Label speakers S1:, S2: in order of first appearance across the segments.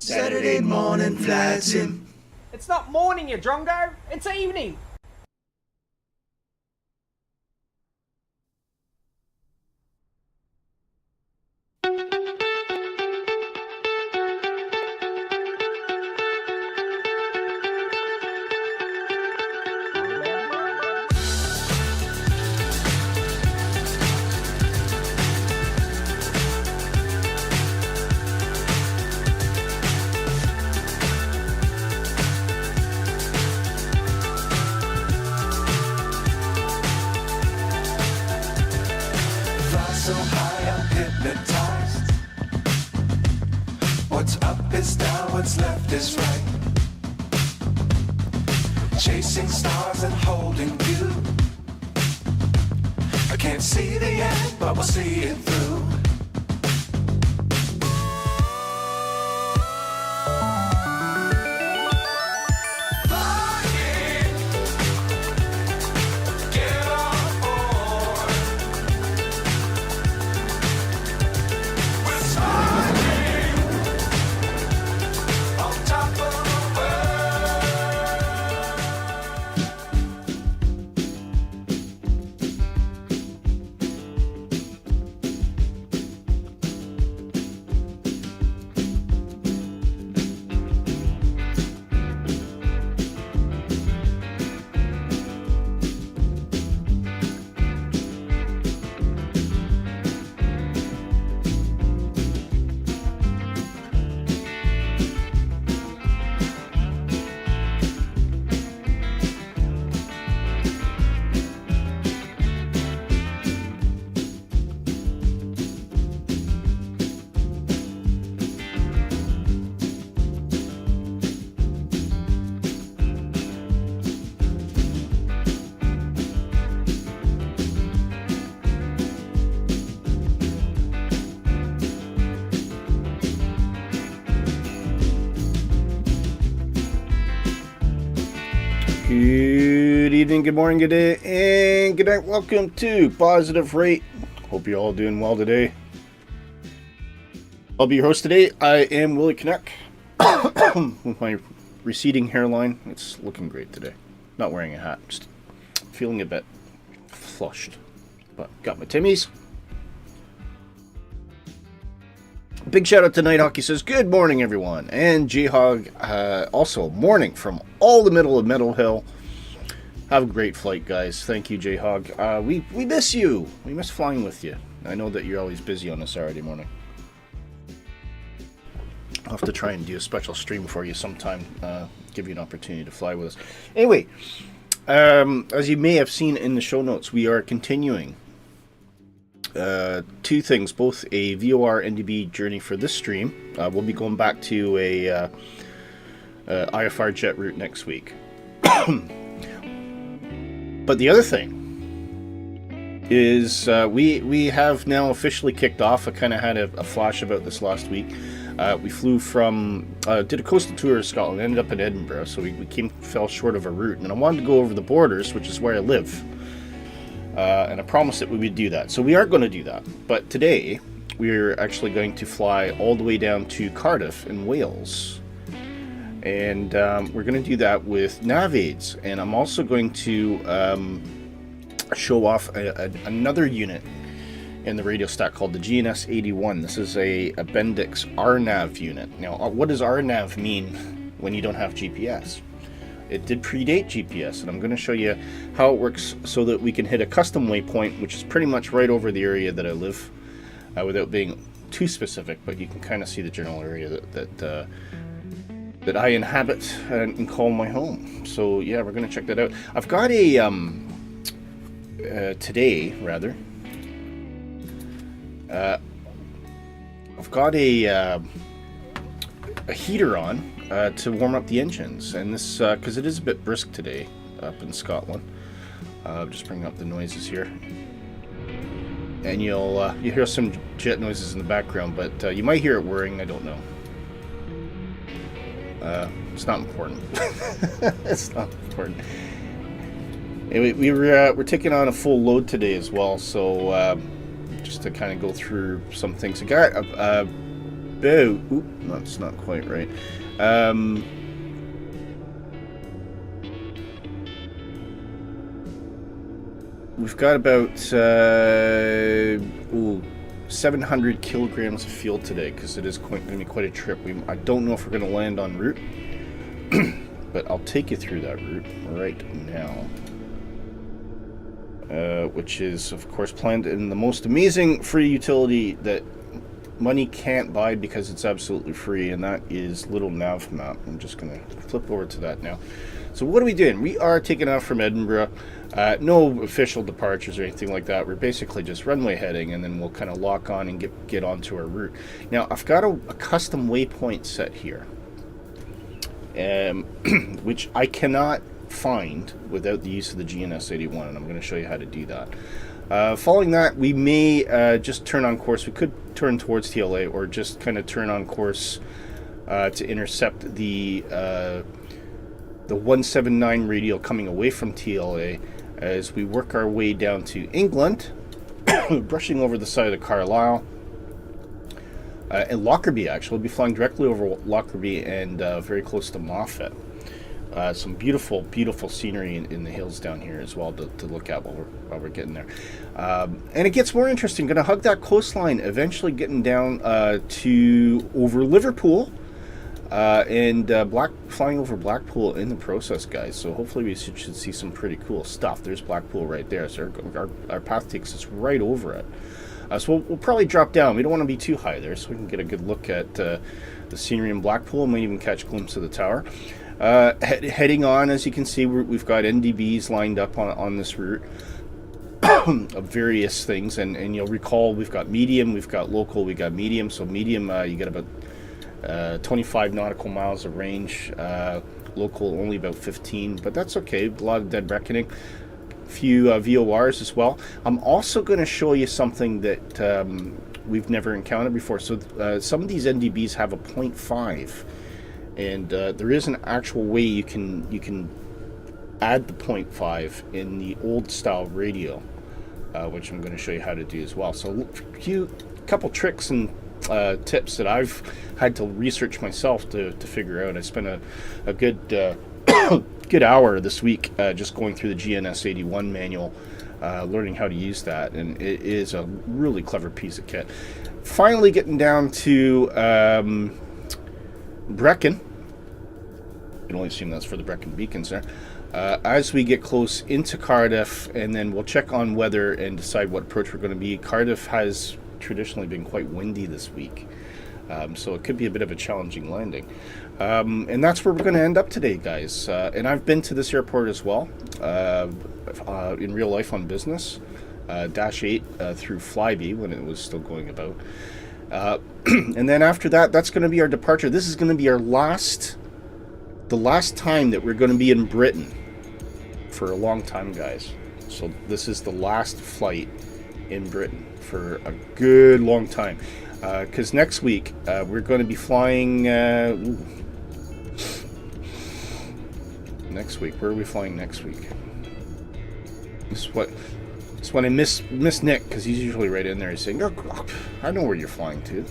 S1: Saturday morning flight sim.
S2: It's not morning, you drongo. It's evening.
S1: So high I'm hypnotized. What's up is down, what's left is right. Chasing stars and holding you. I can't see the end, but we'll see it through.
S3: Good evening, good morning, good day, and good night. Welcome to Positive Rate. Hope you're all doing well today. I'll be your host today. I am Willy Canuck with my receding hairline. It's looking great today. Not wearing a hat, just feeling a bit flushed. But got my Timmies. Big shout out to Night Hockey says, good morning, everyone. And J-Hog, also morning from all the middle of Meadow Hill. Have a great flight, guys. Thank you, J-Hog. We miss you. We miss flying with you. I know that you're always busy on a Saturday morning. I'll have to try and do a special stream for you sometime. Give you an opportunity to fly with us. Anyway, as you may have seen in the show notes, we are continuing two things, both a VOR NDB journey for this stream. We'll be going back to a IFR jet route next week. But the other thing is we have now officially kicked off. I kind of had a flash about this last week. We flew from, did a coastal tour of Scotland, ended up in Edinburgh, so we fell short of a route. And I wanted to go over the borders, which is where I live. And I promised that we would do that. So we are going to do that. But today, we're actually going to fly all the way down to Cardiff in Wales. And we're going to do that with nav aids. And I'm also going to show off another unit in the radio stack called the GNS 81. This is a Bendix RNAV unit. Now, what does RNAV mean when you don't have GPS? It did predate GPS, and I'm going to show you how it works so that we can hit a custom waypoint, which is pretty much right over the area that I live, without being too specific, but you can kind of see the general area that I inhabit and call my home. So yeah, we're going to check that out. I've got a today rather. I've got a heater on to warm up the engines, and this because it is a bit brisk today up in Scotland. Just bringing up the noises here, and you hear some jet noises in the background, but you might hear it whirring. I don't know. It's not important. It's not important. Anyway, we're taking on a full load today as well, so just to kind of go through some things. I got Oop, that's not quite right. We've got about 700 kilograms of fuel today, because it is going to be quite a trip. I don't know if we're going to land en route, but I'll take you through that route right now. Which is, of course, planned in the most amazing free utility that money can't buy because it's absolutely free, and that is Little Nav Map. I'm just going to flip over to that now. So what are we doing? We are taking off from Edinburgh. No official departures or anything like that. We're basically just runway heading, and then we'll kind of lock on and get onto our route. Now, I've got a custom waypoint set here, which I cannot find without the use of the GNS 81, and I'm going to show you how to do that. Following that, we may just turn on course. We could turn towards TLA, or just kind of turn on course to intercept the 179 radial coming away from TLA as we work our way down to England, brushing over the side of Carlisle. And Lockerbie, actually. We'll be flying directly over Lockerbie and very close to Moffat. Some beautiful, beautiful scenery in the hills down here as well to look at while we're getting there. And it gets more interesting. Going to hug that coastline, eventually getting down to over Liverpool, and flying over Blackpool in the process, guys. So hopefully we should see some pretty cool stuff. There's Blackpool right there. So our path takes us right over it. So we'll probably drop down. We don't want to be too high there, so we can get a good look at the scenery in Blackpool. Might even catch a glimpse of the tower. Heading on, as you can see, we've got NDBs lined up on this route of various things, and you'll recall we've got medium, we've got local, we got medium. So medium, you get about 25 nautical miles of range. Local only about 15, but that's okay. A lot of dead reckoning. A few VORs as well. I'm also going to show you something that we've never encountered before. So some of these NDBs have a 0.5. And there is an actual way you can add the 0.5 in the old style radio, which I'm going to show you how to do as well. So a couple tricks and tips that I've had to research myself to figure out. I spent a good good hour this week just going through the GNS 81 manual, learning how to use that, and it is a really clever piece of kit. Finally getting down to Brecon. You can only assume that's for the Brecon beacons there. As we get close into Cardiff, and then we'll check on weather and decide what approach we're going to be. Cardiff has traditionally been quite windy this week, so it could be a bit of a challenging landing. And that's where we're going to end up today, guys. And I've been to this airport as well, in real life on business. Dash 8 through Flybe when it was still going about. And then after that, that's going to be our departure. This is going to be the last time that we're going to be in Britain for a long time, guys. So this is the last flight in Britain for a good long time. Because next week, we're going to be flying... next week. Where are we flying next week? This is when I miss Nick, because he's usually right in there. He's saying, "Oh, I know where you're flying to."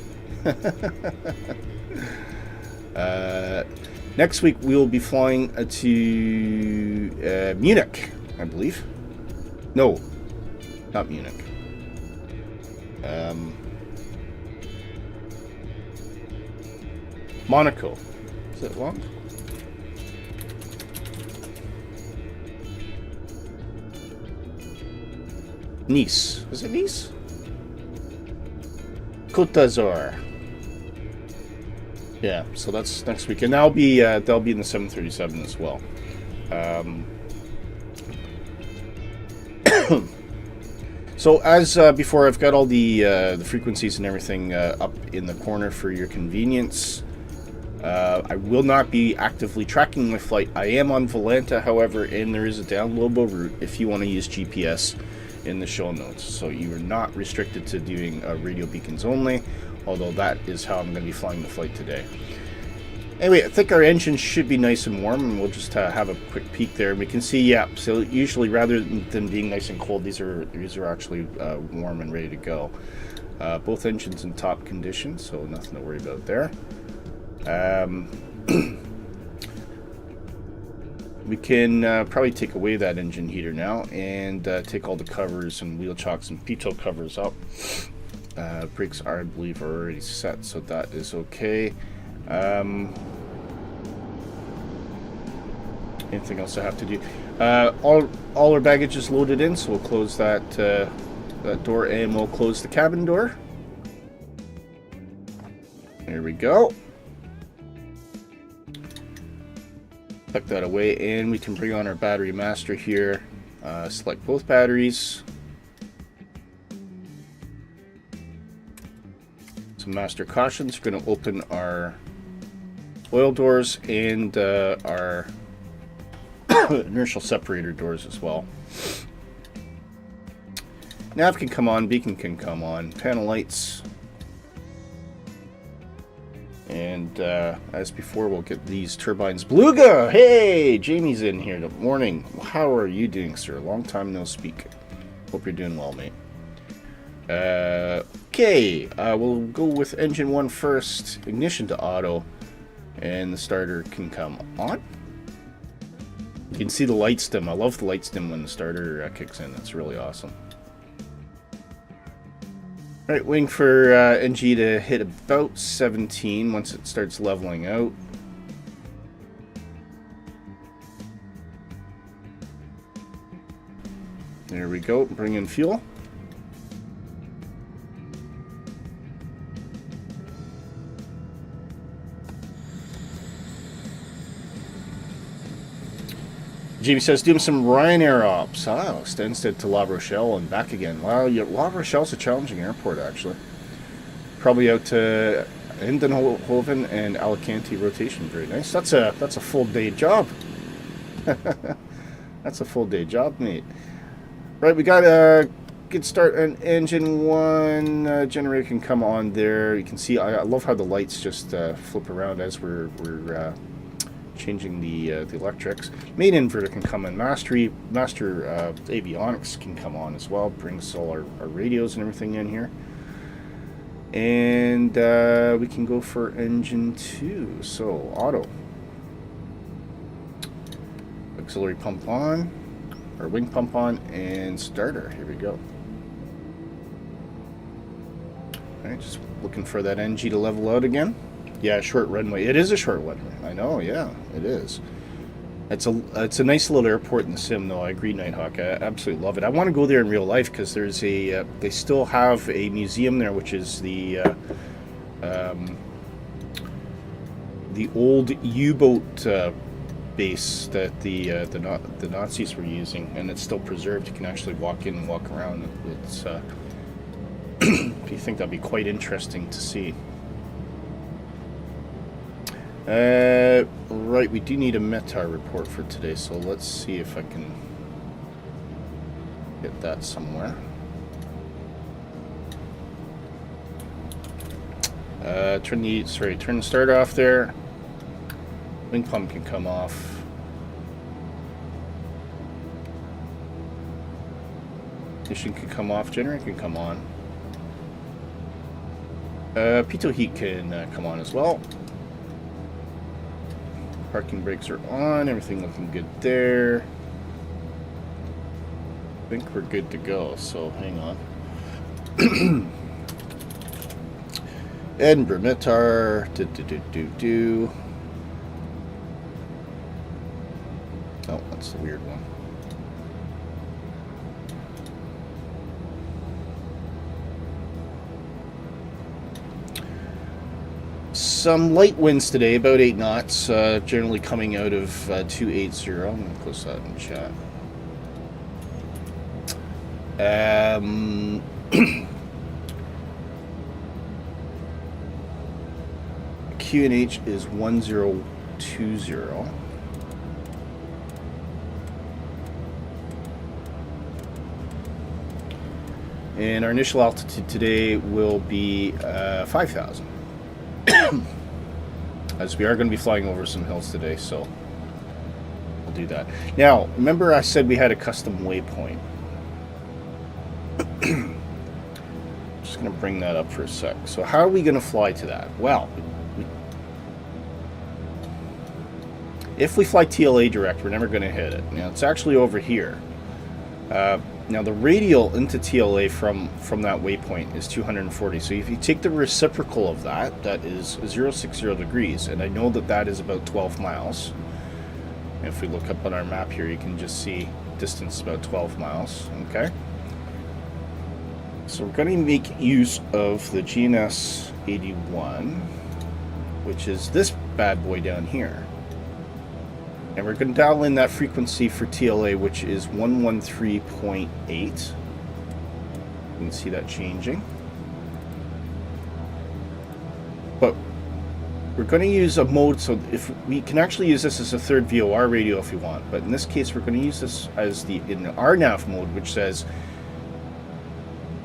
S3: Next week we'll be flying to Munich, I believe. No, not Munich. Monaco. Is it long? Nice. Was it Nice? Côte d'Azur. Yeah, so that's next week, and they'll be in the 737 as well. So as before, I've got all the frequencies and everything up in the corner for your convenience. I will not be actively tracking my flight. I am on Volanta, however, and there is a downloadable route if you want to use GPS in the show notes. So you are not restricted to doing radio beacons only, although that is how I'm going to be flying the flight today. Anyway, I think our engine should be nice and warm, and we'll just have a quick peek there. We can see, yeah, so usually rather than being nice and cold, these are actually warm and ready to go. Both engines in top condition, so nothing to worry about there. We can probably take away that engine heater now and take all the covers and wheel chocks and pitot covers up. Brakes are, I believe, already set, so that is okay. Anything else I have to do? All our baggage is loaded in, so we'll close that door and we'll close the cabin door. There we go. Tuck that away, and we can bring on our battery master here. Select both batteries. Some master cautions. We're going to open our oil doors and our inertial separator doors as well. Nav can come on, beacon can come on, panel lights. And as before, we'll get these turbines. Beluga! Hey! Jamie's in here. Good morning. How are you doing, sir? Long time no speak. Hope you're doing well, mate. Okay, we'll go with engine 1 first. Ignition to auto. And the starter can come on. You can see the light stem. I love the light stem when the starter kicks in. That's really awesome. Alright, waiting for NG to hit about 17 once it starts leveling out. There we go. Bring in fuel. Jamie says, do some Ryanair ops. Oh, Stansted to La Rochelle and back again. Wow, yeah, La Rochelle's a challenging airport, actually. Probably out to Eindhoven and Alicante rotation. Very nice. That's a full day job. That's a full day job, mate. Right, we got a good start on engine 1. Generator can come on there. You can see, I love how the lights just flip around as we're changing the electrics. Main inverter can come in. Master avionics can come on as well. Brings all our radios and everything in here. And we can go for engine 2. So auto. Auxiliary pump on, or wing pump on, and starter. Here we go. All right, just looking for that NG to level out again. Yeah, short runway. It is a short runway. I know. Yeah, it is. It's a nice little airport in the sim, though. I agree, Nighthawk. I absolutely love it. I want to go there in real life because there's a. They still have a museum there, which is the old U-boat base that the Nazis were using, and it's still preserved. You can actually walk in and walk around. It's. If you think that'd be quite interesting to see. Right, we do need a METAR report for today, so let's see if I can get that somewhere. Turn the starter off there. Wing pump can come off. Ignition can come off. Generator can come on. Pitot heat can come on as well. Parking brakes are on. Everything looking good there. I think we're good to go, so hang on. Edinburgh METAR. Oh, that's the weird one. Some light winds today, about 8 knots, generally coming out of 280. I'm going to post that in chat. QNH is 1020. And our initial altitude today will be 5,000. As we are going to be flying over some hills today, so we'll do that. Now, remember I said we had a custom waypoint. Just just going to bring that up for a sec. So how are we going to fly to that? Well, if we fly TLA direct, we're never going to hit it. Now, it's actually over here. Now, the radial into TLA from that waypoint is 240. So if you take the reciprocal of that, that is 060 degrees. And I know that that is about 12 miles. If we look up on our map here, you can just see distance about 12 miles. Okay. So we're going to make use of the GNS 81, which is this bad boy down here. And we're going to dial in that frequency for TLA, which is 113.8. You can see that changing. But we're going to use a mode, so if we can actually use this as a third VOR radio if you want. But in this case, we're going to use this as in the RNAV mode, which says,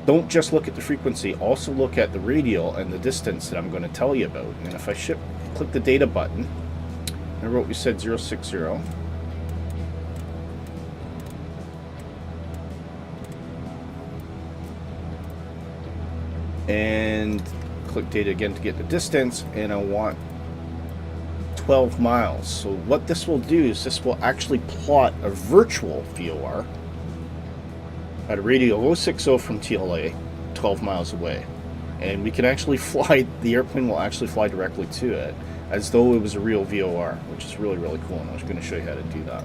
S3: don't just look at the frequency, also look at the radial and the distance that I'm going to tell you about. And if I click the data button, remember what we said, 060. And click data again to get the distance, and I want 12 miles. So what this will do is this will actually plot a virtual VOR at a radial 060 from TLA, 12 miles away. And we can actually fly, the airplane will actually fly directly to it, as though it was a real VOR, which is really, really cool, and I was going to show you how to do that.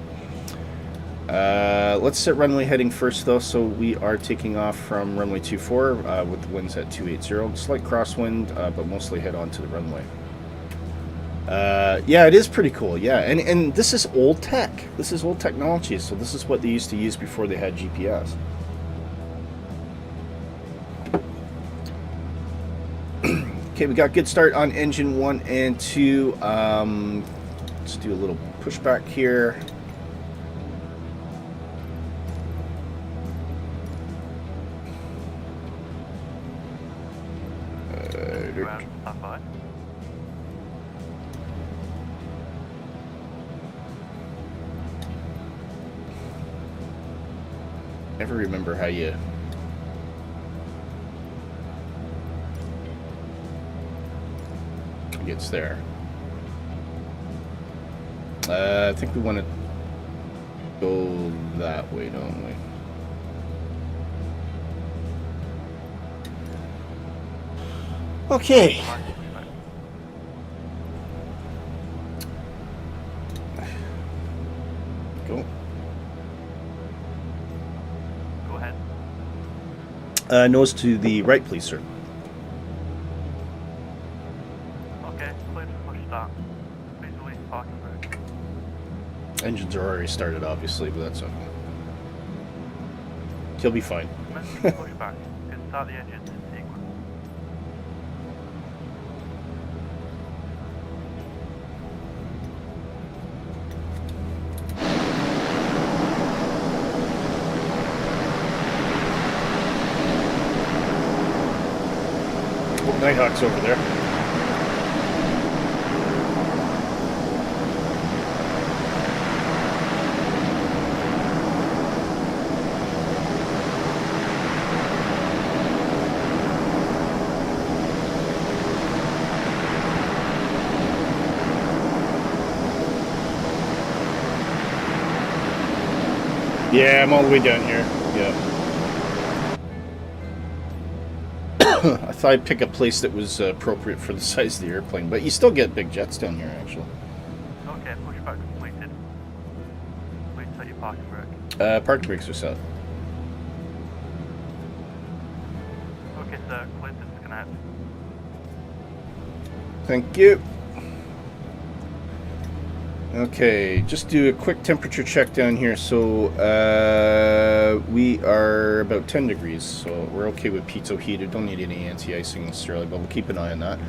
S3: Let's set runway heading first, though. So we are taking off from runway 24 with the winds at 280. Slight crosswind, but mostly head on to the runway. Yeah, it is pretty cool, yeah. And this is old tech. This is old technology, so this is what they used to use before they had GPS. Okay, we got good start on engine 1 and 2. Let's do a little pushback here. Never remember how you gets there. I think we want to go that way, don't we? Okay. Go.
S4: Go ahead.
S3: Nose to the right, please, sir. Engines are already started, obviously, but that's okay. He'll be fine.
S4: Push back. You can start the engines in sequence.
S3: Oh, Nighthawk's over there. Yeah, I'm all the way down here. Yeah. I thought I'd pick a place that was appropriate for the size of the airplane, but you still get big jets down here, actually.
S4: Okay, pushback completed. Please set your parking brake.
S3: Parking brakes are set.
S4: Okay, sir. Clear to disconnect.
S3: Thank you. Okay, just do a quick temperature check down here. So we are about 10 degrees, so we're okay with pitot heated. Don't need any anti-icing necessarily, but we'll keep an eye on that.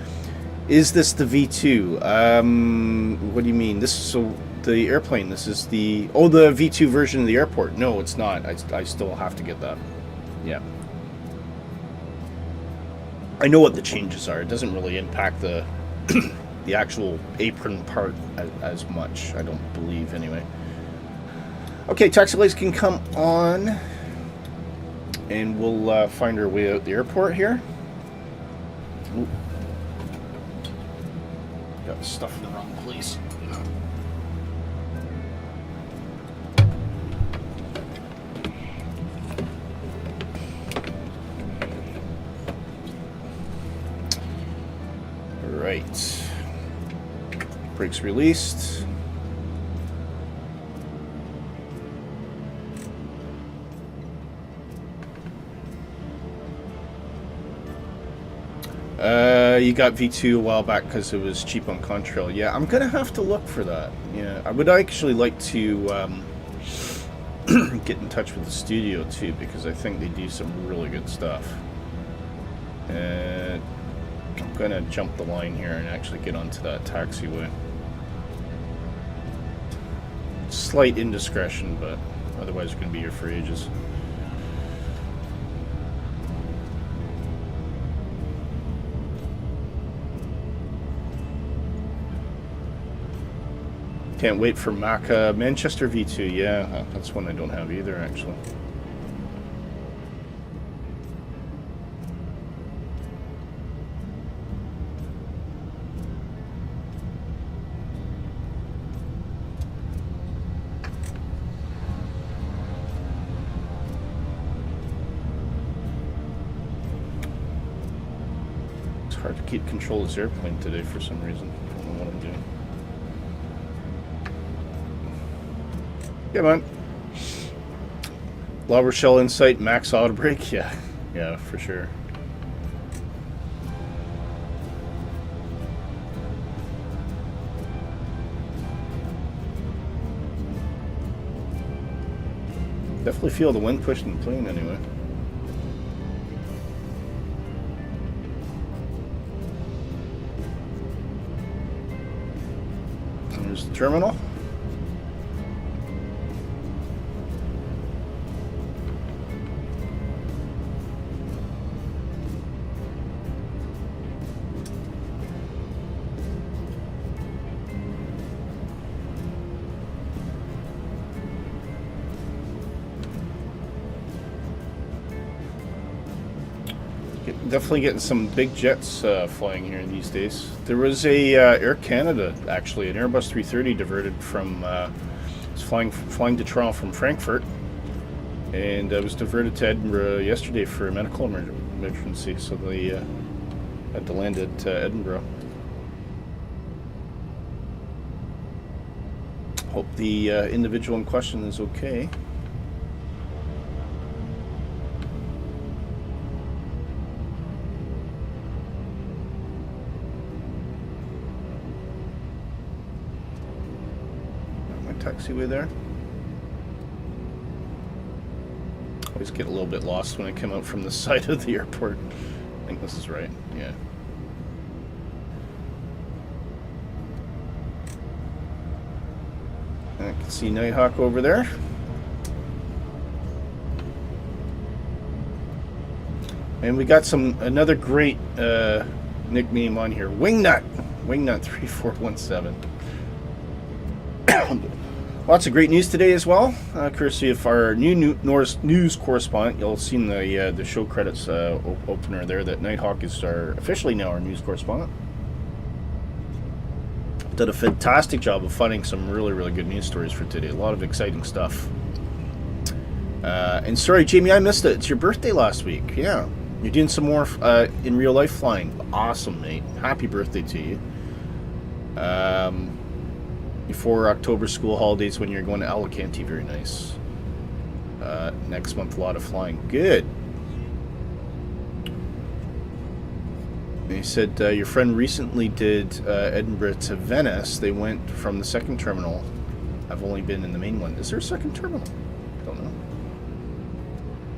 S3: Is this the V2? What do you mean? This is so the airplane. This is the the V2 version of the airport. No, it's not. I still have to get that. Yeah. I know what the changes are. It doesn't really impact the the actual apron part as much, I don't believe, anyway. Okay, taxi lights can come on, and we'll find our way out the airport here. got stuff in the wrong place. Right. Brakes released. You got V2 a while back because it was cheap on Contrail. Yeah, I'm gonna have to look for that. Yeah, I would actually like to get in touch with the studio too, because I think they do some really good stuff. I'm gonna jump the line here and actually get onto that taxiway. Slight indiscretion, but otherwise we're gonna be here for ages. Can't wait for Maca Manchester V2. Yeah, that's one I don't have either, actually. It's hard to keep control of this airplane today for some reason. I don't know what I'm doing. Come on. La Rochelle Insight, max auto brake. Yeah, yeah, for sure. Definitely feel the wind pushing the plane anyway. There's the terminal. Definitely getting some big jets flying here these days. There was a Air Canada, actually, an Airbus 330 diverted from, it's flying to Toronto from Frankfurt, and was diverted to Edinburgh yesterday for a medical emergency, so they had to land at Edinburgh. Hope the individual in question is okay. Taxiway there. Always get a little bit lost when I come out from the side of the airport. I think this is right. Yeah. I can see Nighthawk over there. And we got another great nickname on here. Wingnut 3417. Lots of great news today as well, courtesy of our new news correspondent. You'll have seen the show credits opener there that Nighthawk is officially now our news correspondent. Did a fantastic job of finding some really, really good news stories for today. A lot of exciting stuff. And sorry, Jamie, I missed it. It's your birthday last week. Yeah, you're doing some more in real life flying. Awesome, mate. Happy birthday to you. Before October school holidays when you're going to Alicante. Very nice. Next month, a lot of flying. Good. They said your friend recently did Edinburgh to Venice. They went from the second terminal. I've only been in the main one. Is there a second terminal? Don't know.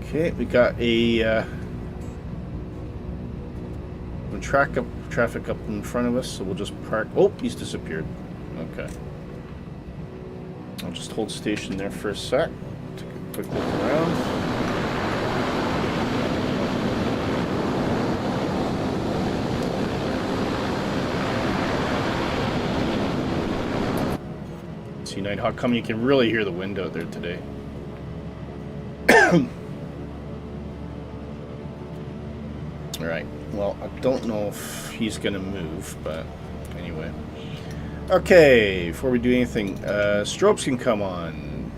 S3: Okay, we got a traffic up in front of us, so we'll just park. Oh, he's disappeared. Okay. I'll just hold station there for a sec. Take a quick look around. See Nighthawk coming. You can really hear the wind out there today. Alright. Well, I don't know if he's going to move, but anyway. Okay, before we do anything, strobes can come on.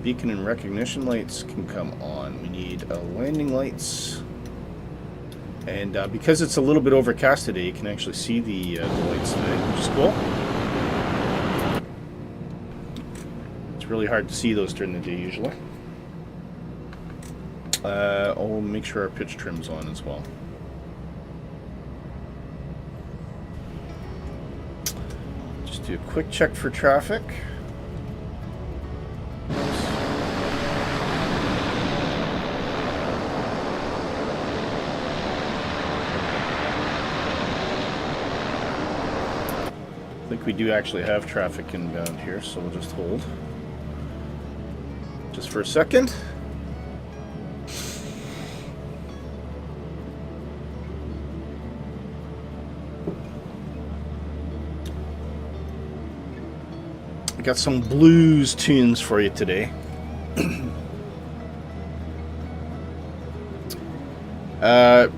S3: Beacon and recognition lights can come on. We need landing lights. And because it's a little bit overcast today, you can actually see the lights today, which is cool. It's really hard to see those during the day usually. I'll make sure our pitch trim's on as well. Just do a quick check for traffic. I think we do actually have traffic inbound here, so we'll just hold. Just for a second. I got some blues tunes for you today.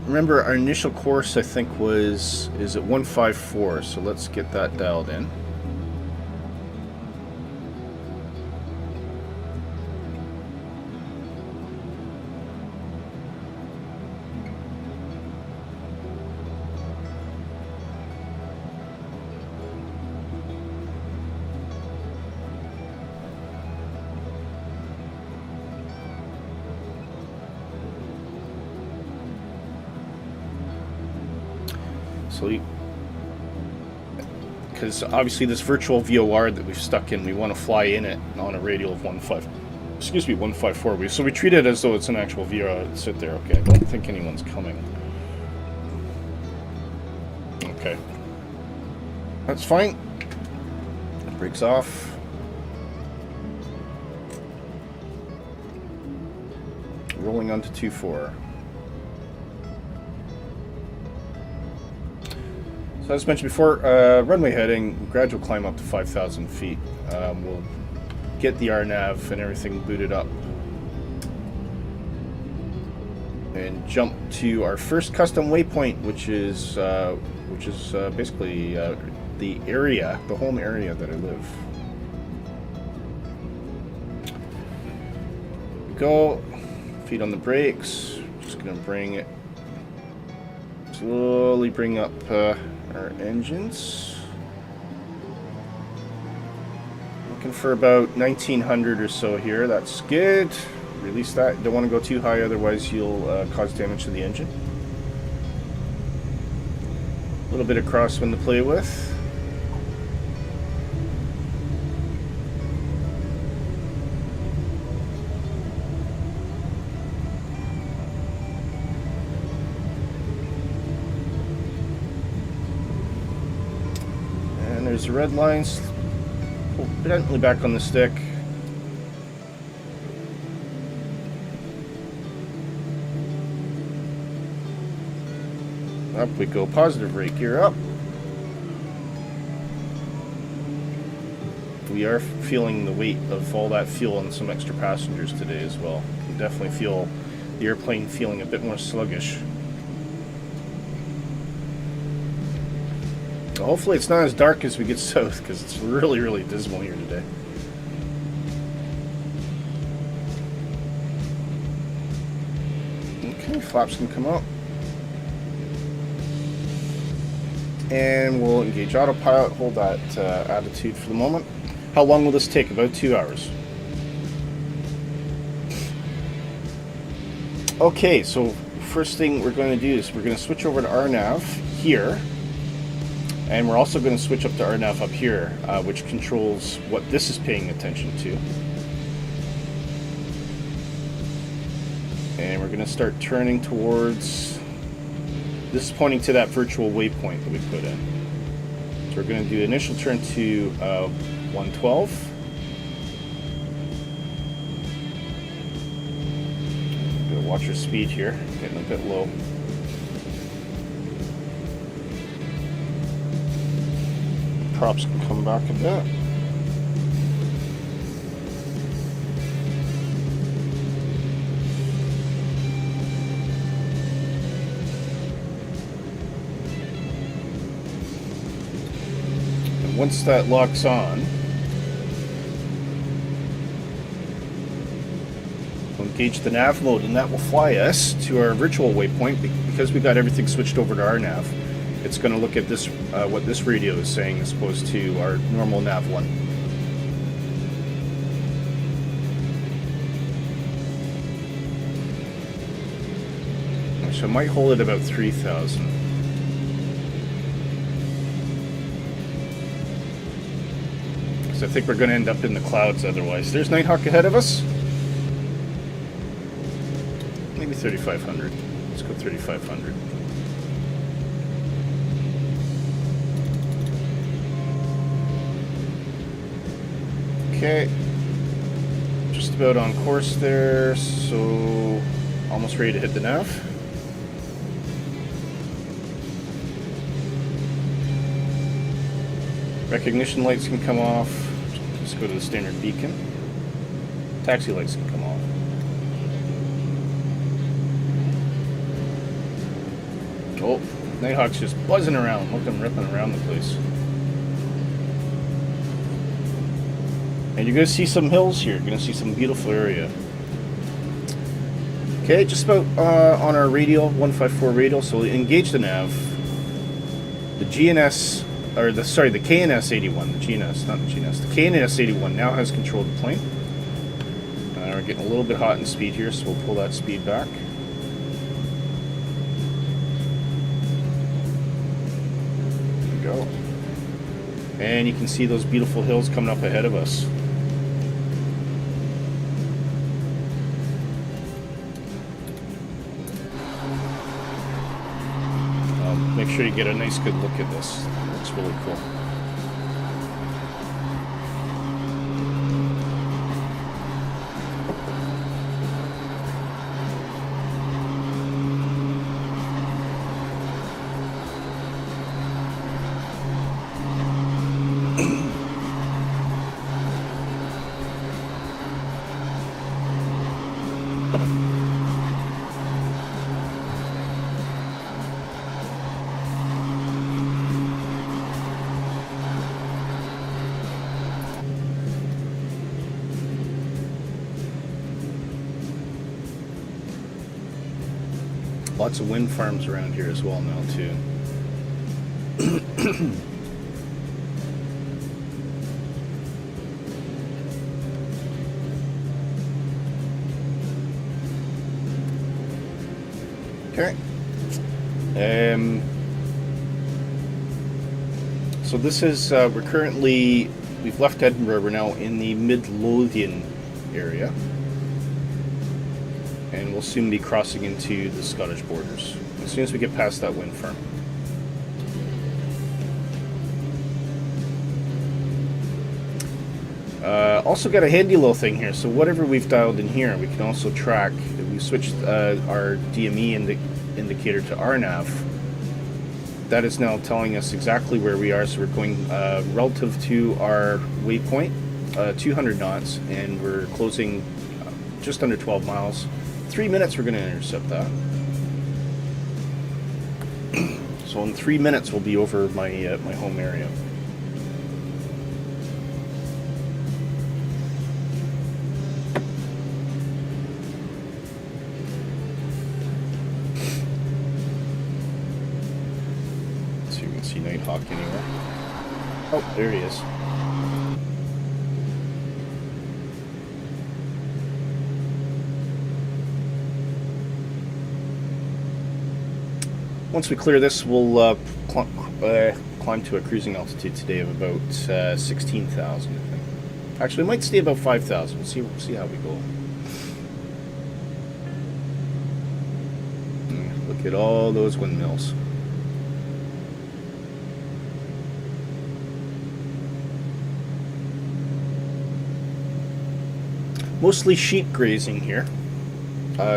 S3: Remember our initial course I think is at 154, so let's get that dialed in. Because obviously this virtual VOR that we've stuck in, we want to fly in it on a radial of 154. So we treat it as though it's an actual VOR. Sit there. Okay, I don't think anyone's coming. Okay, that's fine. Brakes off. Rolling onto 2-4. So as mentioned before, runway heading, gradual climb up to 5,000 feet. We'll get the RNAV and everything booted up. And jump to our first custom waypoint, which is basically the area, the home area that I live. Go, feet on the brakes, just gonna bring it, slowly bring up our engines. Looking for about 1900 or so here. That's good. Release that. Don't want to go too high, otherwise you'll cause damage to the engine. A little bit of crosswind to play with. There's the red lines. Pull gently back on the stick. Up we go. Positive rate gear up. We are feeling the weight of all that fuel and some extra passengers today as well. You can definitely feel the airplane feeling a bit more sluggish. Hopefully it's not as dark as we get south, because it's really, really dismal here today. Okay, flaps can come up. And we'll engage autopilot, hold that attitude for the moment. How long will this take? About 2 hours. Okay, so first thing we're going to do is we're going to switch over to RNAV here. And we're also going to switch up to RNAV up here, which controls what this is paying attention to. And we're going to start turning towards... This is pointing to that virtual waypoint that we put in. So we're going to do initial turn to 112. Gotta watch your speed here, getting a bit low. Props can come back a bit. And once that locks on, we'll engage the nav mode, and that will fly us to our virtual waypoint. Because we got everything switched over to RNAV, it's going to look at this, what this radio is saying, as opposed to our normal nav one. So I might hold it about 3,000. Because I think we're going to end up in the clouds otherwise. There's Nighthawk ahead of us. Maybe 3,500. Let's go 3,500. Okay. Just about on course there, so almost ready to hit the nav. Recognition lights can come off. Let's go to the standard beacon. Taxi lights can come off. Oh, Nighthawk's just buzzing around. Look at him ripping around the place. And you're going to see some hills here. You're going to see some beautiful area. Okay, just about on our radial, 154 radial. So we'll engage the nav. The GNS... Or the KNS 81, the GNS, not the GNS. The KNS 81 now has control of the plane. We're getting a little bit hot in speed here, so we'll pull that speed back. There we go. And you can see those beautiful hills coming up ahead of us. Make sure you get a nice good look at this. It's really cool. Lots of wind farms around here as well now too. Okay. So this is we've left Edinburgh. We're now in the Midlothian area. And we'll soon be crossing into the Scottish borders as soon as we get past that wind farm. Also got a handy little thing here. So whatever we've dialed in here, we can also track. We switched our DME indicator to RNAV. That is now telling us exactly where we are. So we're going relative to our waypoint, 200 knots, and we're closing just under 12 miles. 3 minutes we're going to intercept that. So in 3 minutes we'll be over my my home area. So you can see Nighthawk anywhere. Oh, there he is. Once we clear this, we'll climb to a cruising altitude today of about 16,000, I think. Actually, we might stay about 5,000. We'll see how we go. Look at all those windmills. Mostly sheep grazing here.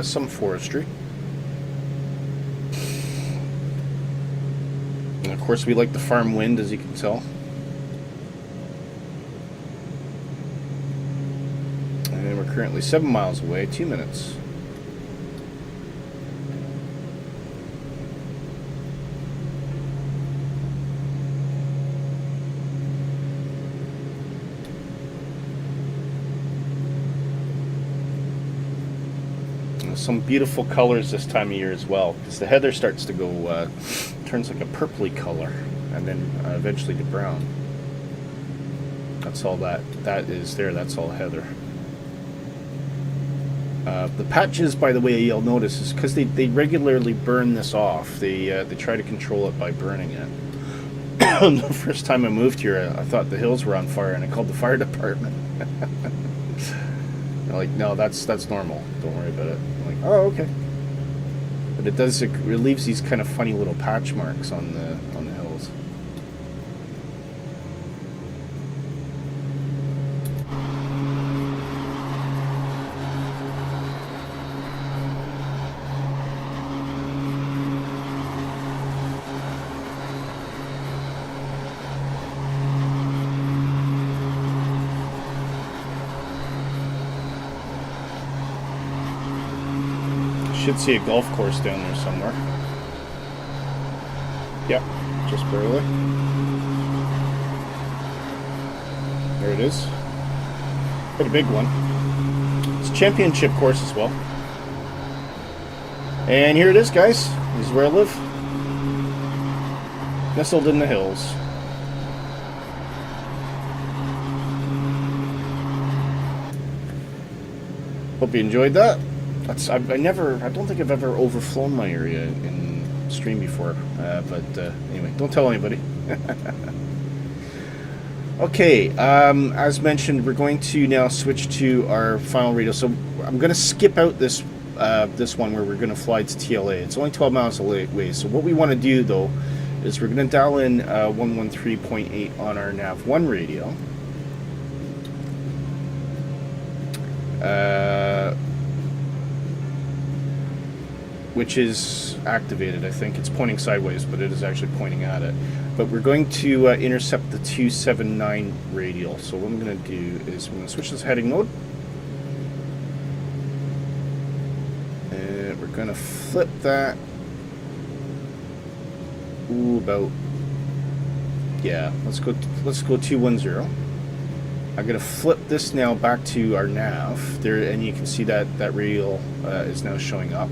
S3: Some forestry. Of course, we like the farm wind, as you can tell. And we're currently 7 miles away, 2 minutes. some beautiful colors this time of year as well, because the heather starts to go, turns like a purpley color, and then eventually to brown. That's all that is there. That's all heather. The patches, by the way, you'll notice is because they regularly burn this off. They try to control it by burning it. The first time I moved here, I thought the hills were on fire, and I called the fire department. They're like, no, that's normal. Don't worry about it. I'm like, oh, okay. But it leaves these kind of funny little patch marks on the hills. Should see a golf course down there somewhere. Yep, just barely. There it is. Quite a big one. It's a championship course as well. And here it is, guys. This is where I live. Nestled in the hills. Hope you enjoyed that. I don't think I've ever overflown my area in stream before, but anyway, don't tell anybody. Okay, as mentioned, we're going to now switch to our final radio. So I'm going to skip out this one where we're going to fly to TLA. It's only 12 miles away. So what we want to do though is we're going to dial in 113.8 on our NAV1 radio. Which is activated, I think. It's pointing sideways, but it is actually pointing at it. But we're going to intercept the 279 radial. So what I'm going to do is I'm going to switch this heading mode. And we're going to flip that. Ooh, about... Yeah, let's go 210. I'm going to flip this now back to our nav. There, and you can see that radial is now showing up.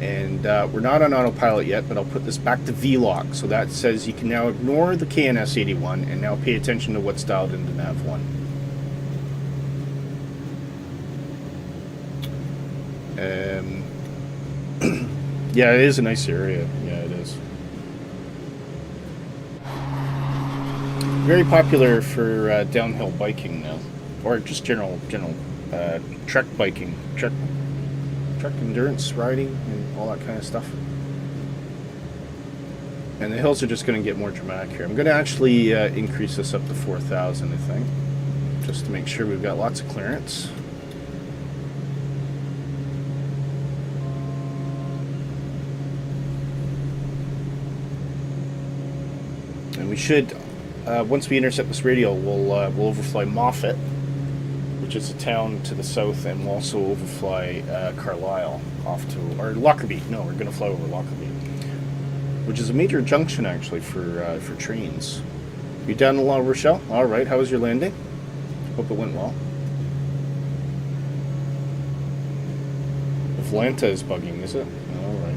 S3: And we're not on autopilot yet, but I'll put this back to VLOC. So that says you can now ignore the KNS 81 and now pay attention to what's dialed into NAV1. Yeah, it is a nice area. Yeah, it is. Very popular for downhill biking now, or just general trek biking, trek endurance riding and all that kind of stuff. And the hills are just going to get more dramatic here. I'm going to actually increase this up to 4,000, I think, just to make sure we've got lots of clearance. And we should, once we intercept this radial, we'll overfly Moffat, which is a town to the south, and we'll also overfly Carlisle off to, or Lockerbie. No, we're going to fly over Lockerbie, which is a major junction actually for trains. You down in La Rochelle? All right. How was your landing? Hope it went well. Atlanta is bugging, is it? All right.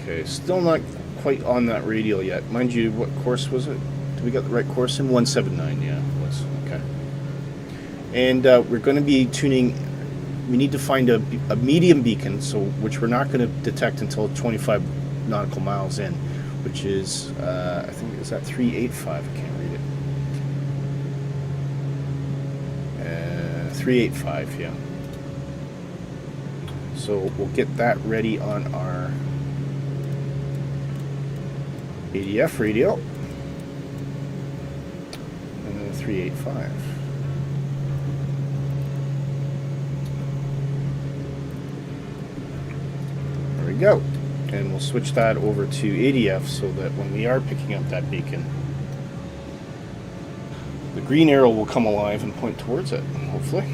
S3: Okay, still not quite on that radial yet. Mind you, what course was it? Did we get the right course in? 179, yeah, it was. Okay. And we're going to be tuning, we need to find a medium beacon, so which we're not going to detect until 25 nautical miles in, which is, I think, is that 385? I can't read it. 385, yeah. So we'll get that ready on our ADF radio, and then 385. There we go. And we'll switch that over to ADF so that when we are picking up that beacon, the green arrow will come alive and point towards it, hopefully.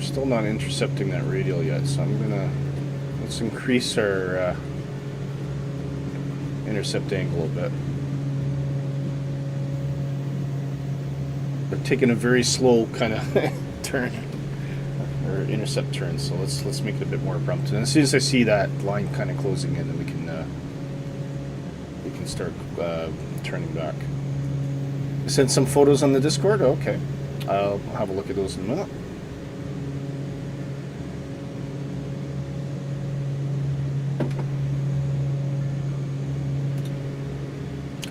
S3: still not intercepting that radial yet, so I'm gonna, let's increase our intercept angle a bit. We're taking a very slow kind of turn, or intercept turn, so let's make it a bit more abrupt. And as soon as I see that line kind of closing in, then we can start turning back. Sent some photos on the Discord? Okay. I'll have a look at those in a minute.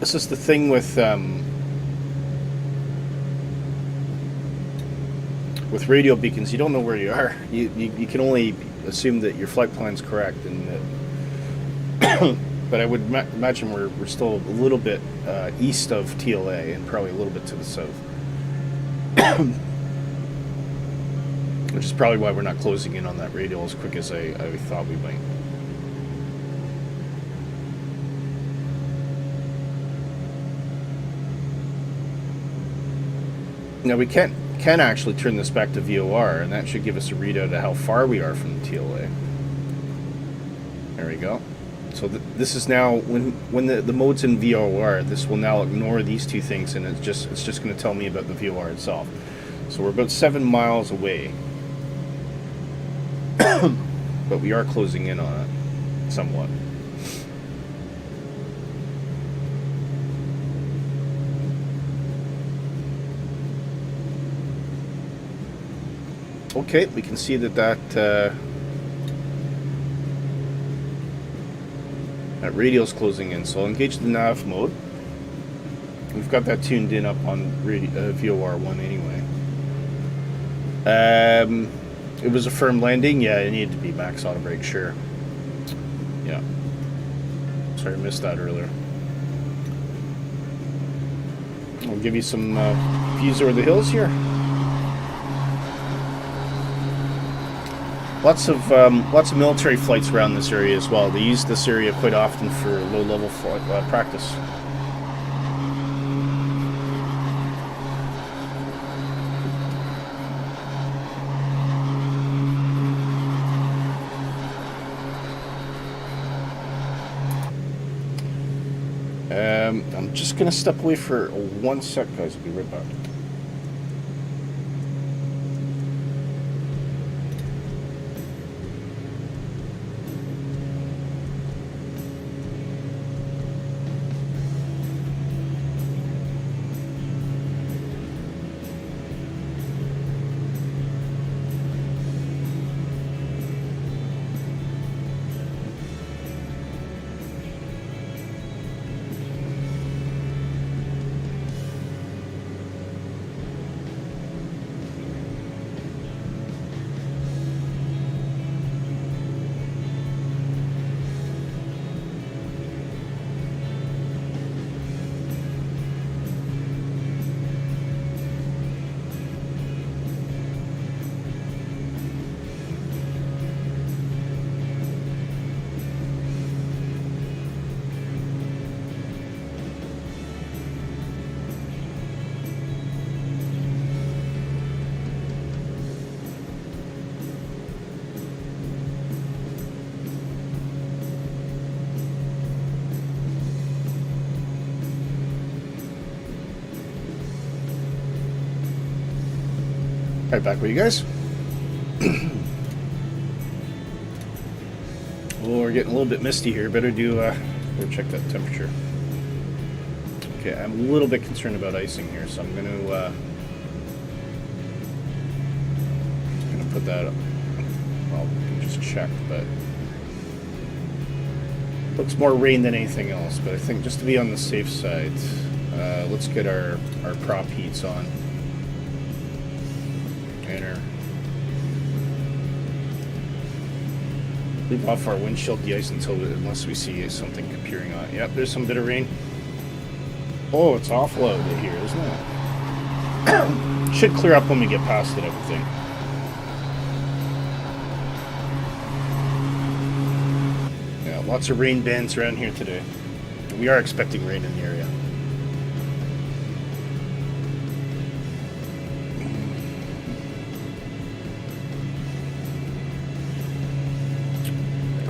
S3: This is the thing with radio beacons. You don't know where you are. You can only assume that your flight plan's correct, and that but I would imagine we're still a little bit east of TLA and probably a little bit to the south. Which is probably why we're not closing in on that radial as quick as I thought we might. Now we can actually turn this back to VOR, and that should give us a readout of how far we are from the TLA. There we go. So this is now, when the mode's in VOR, this will now ignore these two things, and it's just going to tell me about the VOR itself. So we're about 7 miles away, but we are closing in on it somewhat. Okay, we can see that radial's closing in, so I'll engage the nav mode. We've got that tuned in up on VOR 1 anyway. It was a firm landing. Yeah, it needed to be max auto brake, sure. Yeah. Sorry, I missed that earlier. I'll give you some views over the hills here. Lots of military flights around this area as well. They use this area quite often for low-level flight practice. I'm just going to step away for 1 sec, guys. I'll be right back. Right back with you guys. Oh, we're getting a little bit misty here. Better check that temperature. Okay, I'm a little bit concerned about icing here, so I'm gonna put that up. Well, we can just check, but looks more rain than anything else. But I think just to be on the safe side, let's get our prop heats on. Leave off our windshield de-ice unless we see something appearing on it. Yep, there's some bit of rain. Oh, it's awful out here, isn't it? Should clear up when we get past it, I would think. Yeah, lots of rain bands around here today. We are expecting rain in the area.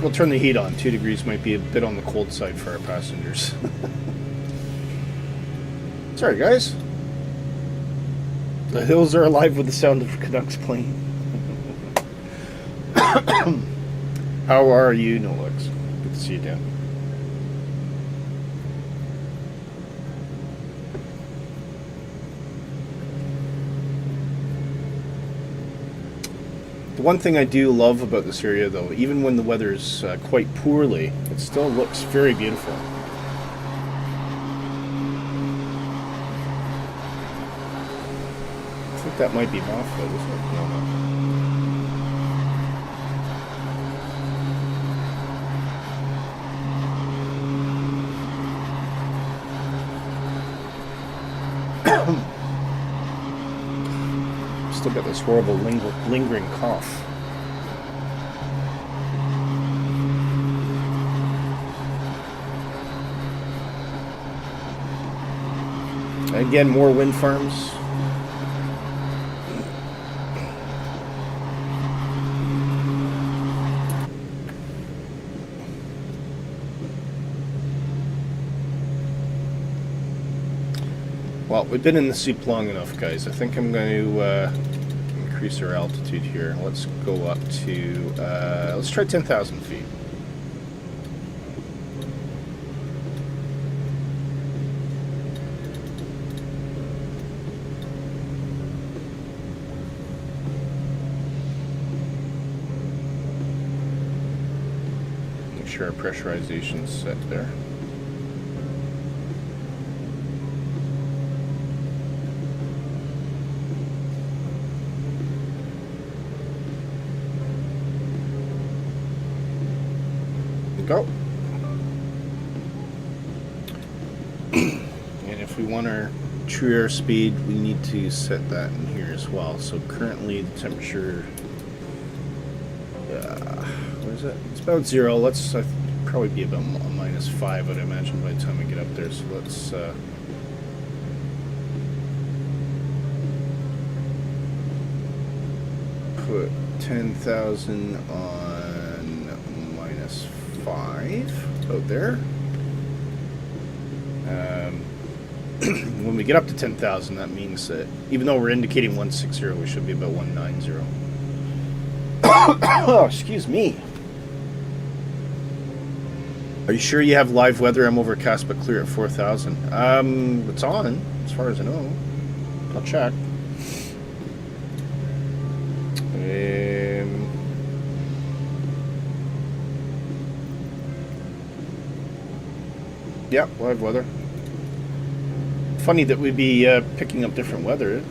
S3: we'll turn the heat on. 2 degrees might be a bit on the cold side for our passengers. Sorry, guys. The hills are alive with the sound of Canucks playing. How are you, Nolix? Good to see you, Dan. The one thing I do love about this area, though, even when the weather's quite poorly, it still looks very beautiful. I think that might be Mothfoot, isn't it? No, no. Still got this horrible lingering cough. Again, more wind farms. Well, we've been in the soup long enough, guys. I think I'm going to increase our altitude here. Let's go up to, let's try 10,000 feet. Make sure our pressurization's set there. Go. And if we want our true air speed, we need to set that in here as well. So currently the temperature, what is it? It's about 0. Let's probably be about -5, I'd imagine, by the time we get up there. So let's put 10,000 on -5 out there. When we get up to 10,000, that means that even though we're indicating 160, we should be about 190. Oh, excuse me. Are you sure you have live weather? I'm overcast but clear at 4,000. It's on, as far as I know. I'll check. Yeah, live weather. Funny that we'd be picking up different weather.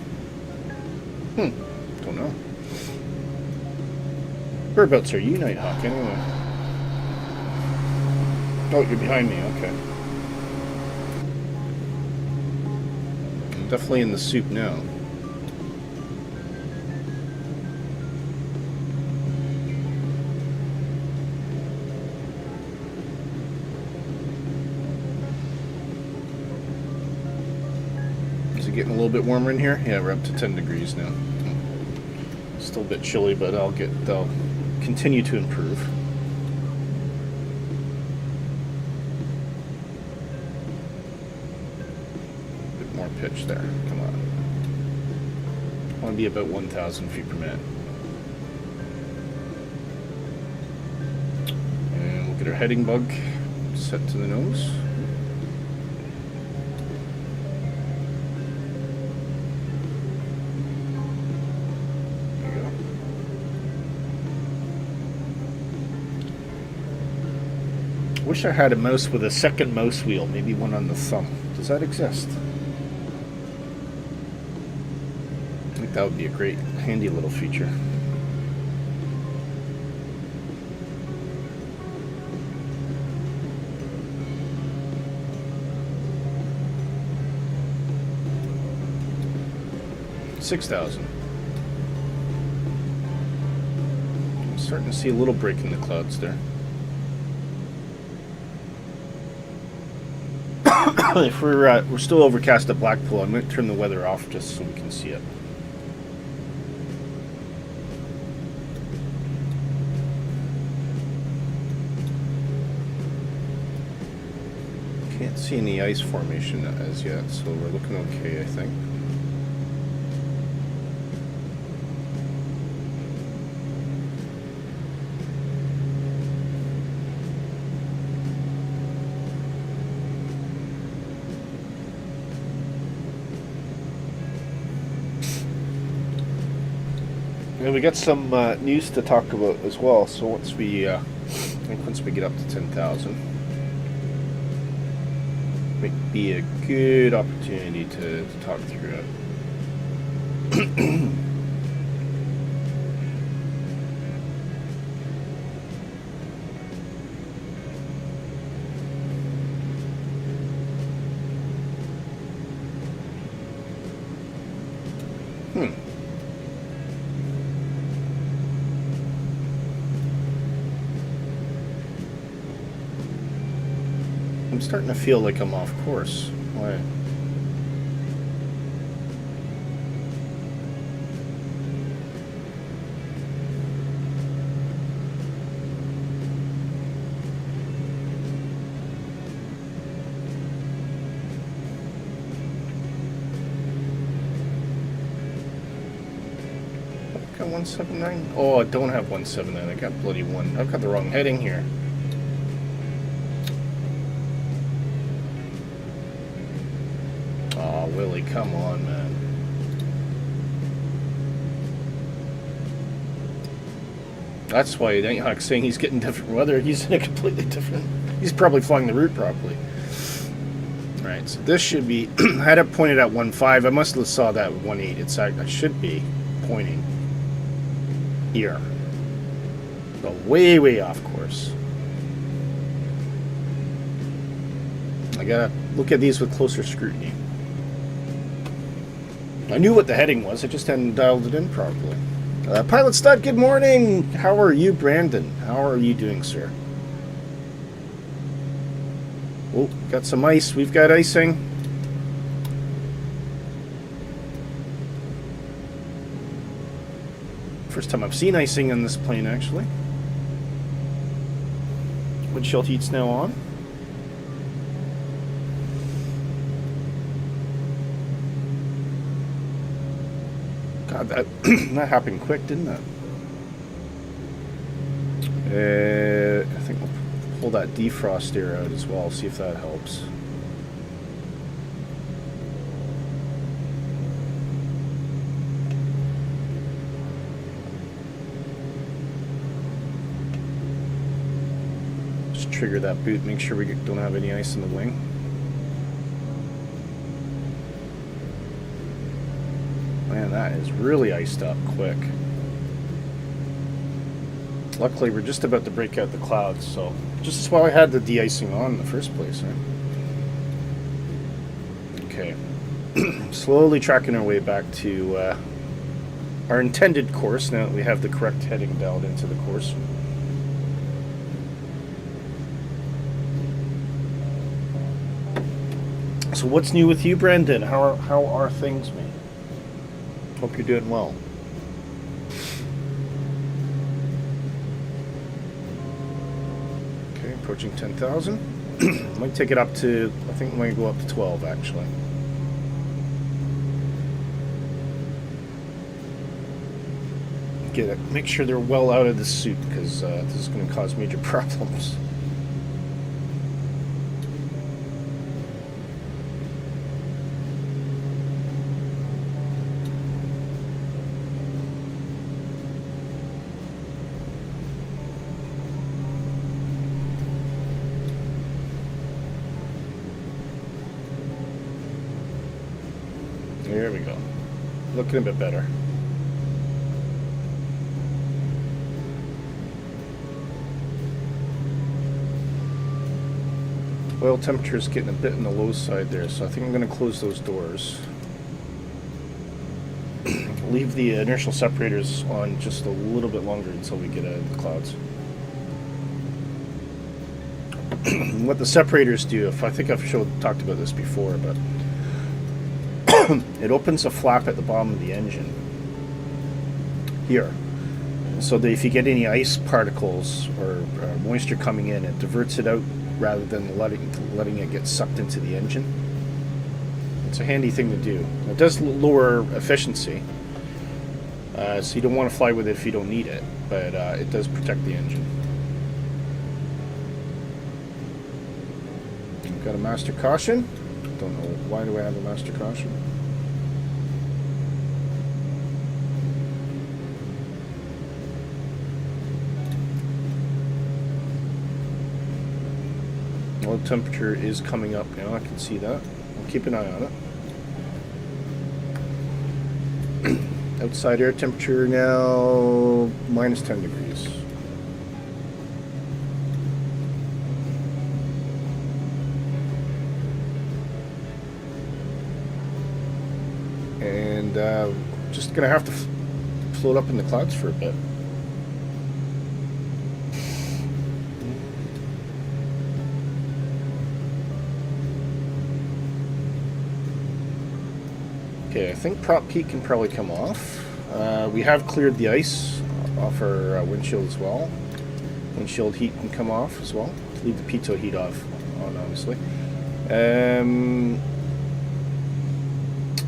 S3: Don't know. Whereabouts are you, Nighthawk, anyway? Oh, you're behind me, okay. I'm definitely in the soup now. Getting a little bit warmer in here. Yeah, we're up to 10 degrees now. Still a bit chilly, but they'll continue to improve. A bit more pitch there. Come on. I want to be about 1,000 feet per minute. And we'll get our heading bug set to the nose. Wish I had a mouse with a second mouse wheel, maybe one on the thumb. Does that exist? I think that would be a great, handy little feature. $6,000. I'm starting to see a little break in the clouds there. If we're still overcast at Blackpool, I'm going to turn the weather off just so we can see it. see any ice formation as yet, so we're looking okay, I think. And we got some news to talk about as well. So once we, I think once we get up to 10,000, might be a good opportunity to talk through it. I'm starting to feel like I'm off course. Why? I've got 179. Oh, I don't have 179. I got bloody one. I've got the wrong heading here. Willy, come on, man. That's why Nick's saying he's getting different weather. He's in a completely different... He's probably flying the route properly. Alright, so this should be... I had it pointed at 1.5. I must have saw that 1.8. It's I should be pointing here. So way, way off course. I gotta look at these with closer scrutiny. I knew what the heading was, I just hadn't dialed it in properly. Pilot Stud, good morning! How are you, Brandon? How are you doing, sir? Oh, got some ice. We've got icing. First time I've seen icing on this plane, actually. Windshield heat's now on. God, that happened quick, didn't it? I think we'll pull that defrost air out as well, see if that helps. Just trigger that boot, make sure we don't have any ice in the wing. Man, that is really iced up quick. Luckily, we're just about to break out the clouds, so just as well I had the de-icing on in the first place, right? Okay. Slowly tracking our way back to our intended course now that we have the correct heading dialed into the course. So what's new with you, Brendan? How are things, mate? Hope you're doing well. Okay, approaching 10,000. Might take it up to, I think we might go up to 12 actually. Get it. Make sure they're well out of the suit because this is going to cause major problems. There we go. Looking a bit better. Oil temperature is getting a bit on the low side there, so I think I'm going to close those doors. Leave the inertial separators on just a little bit longer until we get out of the clouds. What the separators do, I think I've talked about this before, but it opens a flap at the bottom of the engine here, so that if you get any ice particles or moisture coming in, it diverts it out rather than letting it get sucked into the engine. It's a handy thing to do. It does lower efficiency, so you don't want to fly with it if you don't need it, but it does protect the engine. I've got a master caution. Don't know, why do I have a master caution? Well, the temperature is coming up now, I can see that. I'll keep an eye on it. Outside air temperature now minus 10 degrees. And just gonna have to float up in the clouds for a bit. Okay, I think prop P can probably come off. We have cleared the ice off our windshield as well. Windshield heat can come off as well. Leave the pitot heat on, obviously. I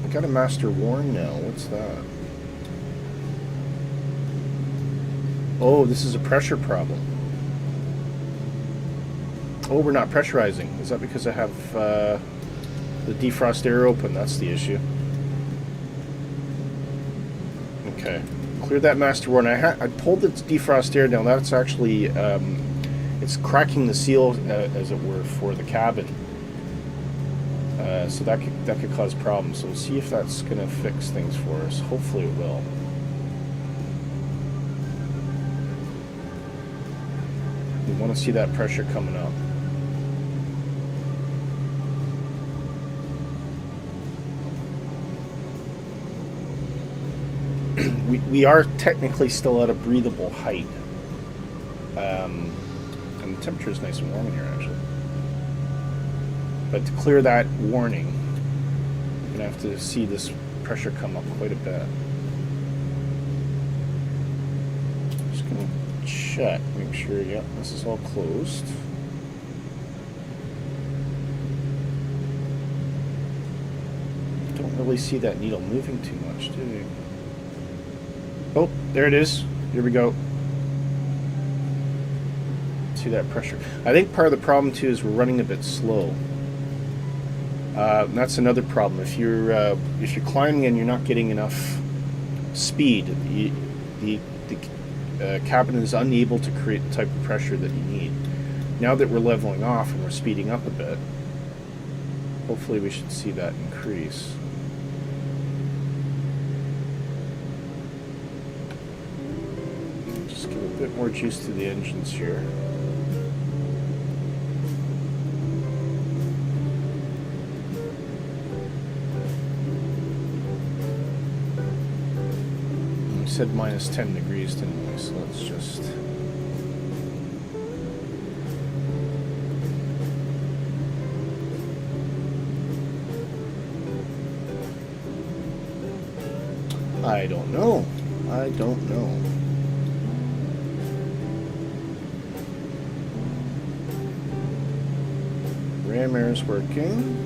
S3: got a master warn now. What's that? Oh, this is a pressure problem. Oh, we're not pressurizing. Is that because I have the defrost air open? That's the issue. Okay, cleared that master warn. I pulled the defrost air down. That's actually it's cracking the seal, as it were, for the cabin. So that could cause problems. So we'll see if that's going to fix things for us. Hopefully it will. We want to see that pressure coming up. We are technically still at a breathable height. And the temperature is nice and warm in here, actually. But to clear that warning, you're going to have to see this pressure come up quite a bit. Just going to check, make sure, yeah, this is all closed. Don't really see that needle moving too much, do you? Oh, there it is. Here we go. See that pressure. I think part of the problem too is we're running a bit slow. That's another problem. If you're climbing and you're not getting enough speed, the cabin is unable to create the type of pressure that you need. Now that we're leveling off and we're speeding up a bit, hopefully we should see that increase. Just give a bit more juice to the engines here. We said minus 10 degrees, didn't we? So let's just... I don't know. I don't know. Ram air is working.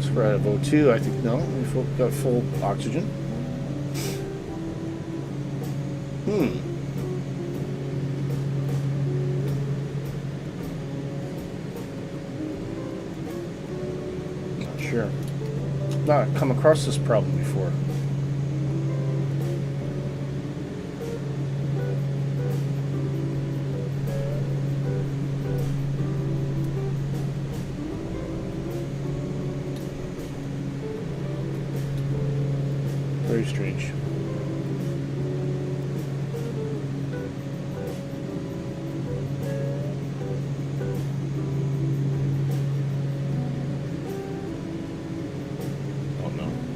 S3: So we're out of O2, I think. No, we've got full oxygen. Sure. Not come across this problem before. Very strange.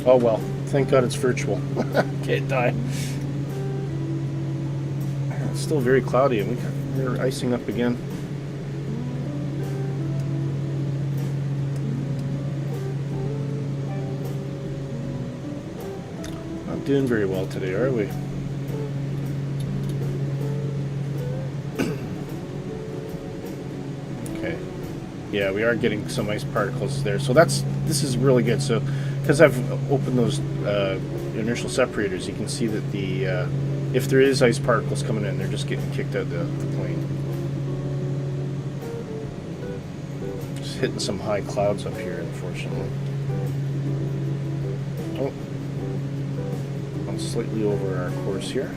S3: Oh well, thank God it's virtual. Can't die. It's still very cloudy and we're icing up again. Not doing very well today, are we? Okay. Yeah, we are getting some ice particles there. So this is really good. So, because I've opened those inertial separators, you can see that the if there is ice particles coming in, they're just getting kicked out the plane. Just hitting some high clouds up here, unfortunately. Oh, I'm slightly over our course here.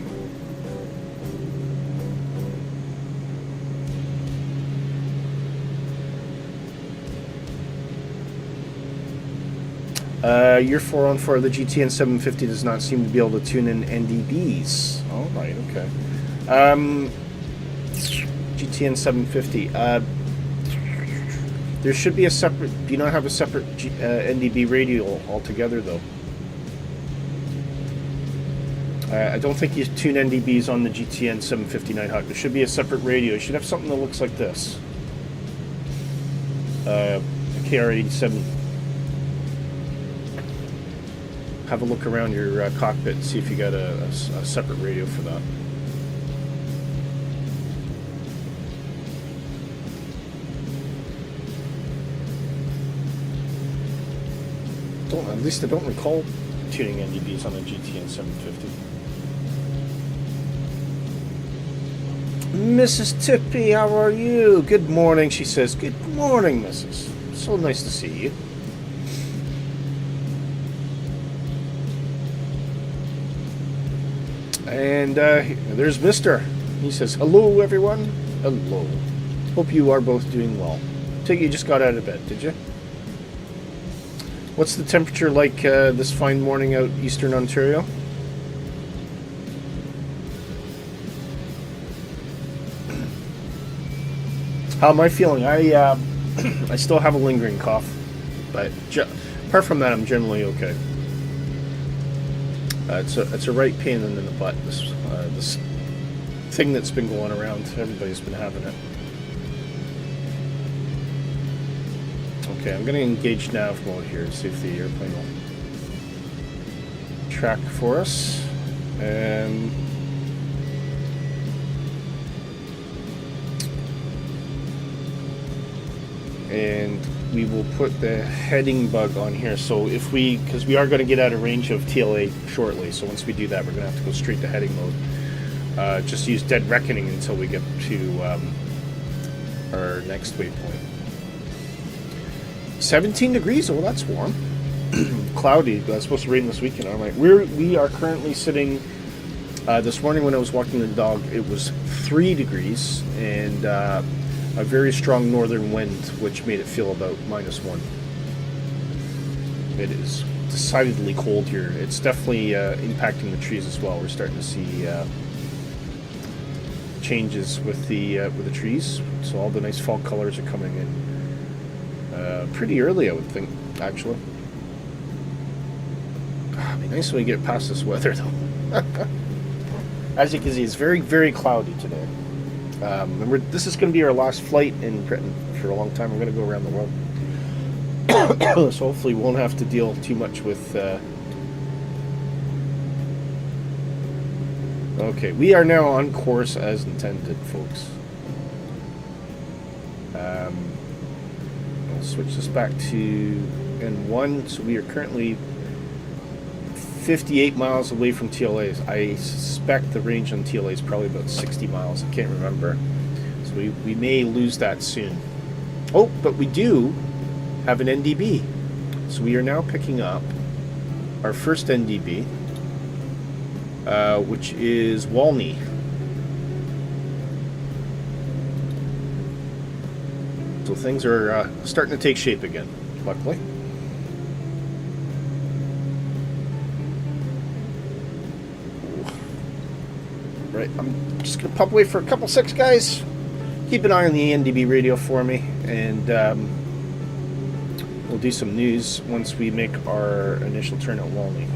S3: Year 4 on 4, the GTN 750 does not seem to be able to tune in NDBs. Oh, right, okay. GTN 750. There should be a separate... Do you not have a separate NDB radio altogether, though? I don't think you tune NDBs on the GTN 759 Hawk. There should be a separate radio. You should have something that looks like this. A KR87. Have a look around your cockpit and see if you got a separate radio for that. At least I don't recall tuning NDBs on a GTN 750. Mrs. Tippy, how are you? Good morning, she says. Good morning, Mrs. So nice to see you. And there's Mr. He says, hello, everyone. Hello. Hope you are both doing well. Take you just got out of bed, did you? What's the temperature like this fine morning out eastern Ontario? How am I feeling? I still have a lingering cough, but apart from that, I'm generally okay. It's a right pain in the butt. This thing that's been going around. Everybody's been having it. Okay, I'm going to engage nav mode here to see if the airplane will track for us. And we will put the heading bug on here. So if because we are going to get out of range of TLA shortly. So once we do that, we're going to have to go straight to heading mode. Just use dead reckoning until we get to our next waypoint. 17 degrees. Oh, that's warm. Cloudy. That's supposed to rain this weekend. All right. We are currently sitting. This morning when I was walking the dog, it was 3 degrees and a very strong northern wind, which made it feel about -1. It is decidedly cold here. It's definitely impacting the trees as well. We're starting to see changes with the trees. So all the nice fall colors are coming in pretty early, I would think, actually. It'd be nice when we get past this weather, though. As you can see, it's very, very cloudy today. And this is going to be our last flight in Britain for a long time. We're going to go around the world. So hopefully we won't have to deal too much with... Okay, we are now on course as intended, folks. I'll switch this back to N1. So we are currently 58 miles away from TLAs. I suspect the range on TLA is probably about 60 miles. I can't remember. So we may lose that soon. Oh, but we do have an NDB. So we are now picking up our first NDB, which is Walney. So things are starting to take shape again, luckily. Right, I'm just going to pop away for a couple seconds, guys. Keep an eye on the NDB radio for me, and we'll do some news once we make our initial turn at Walney.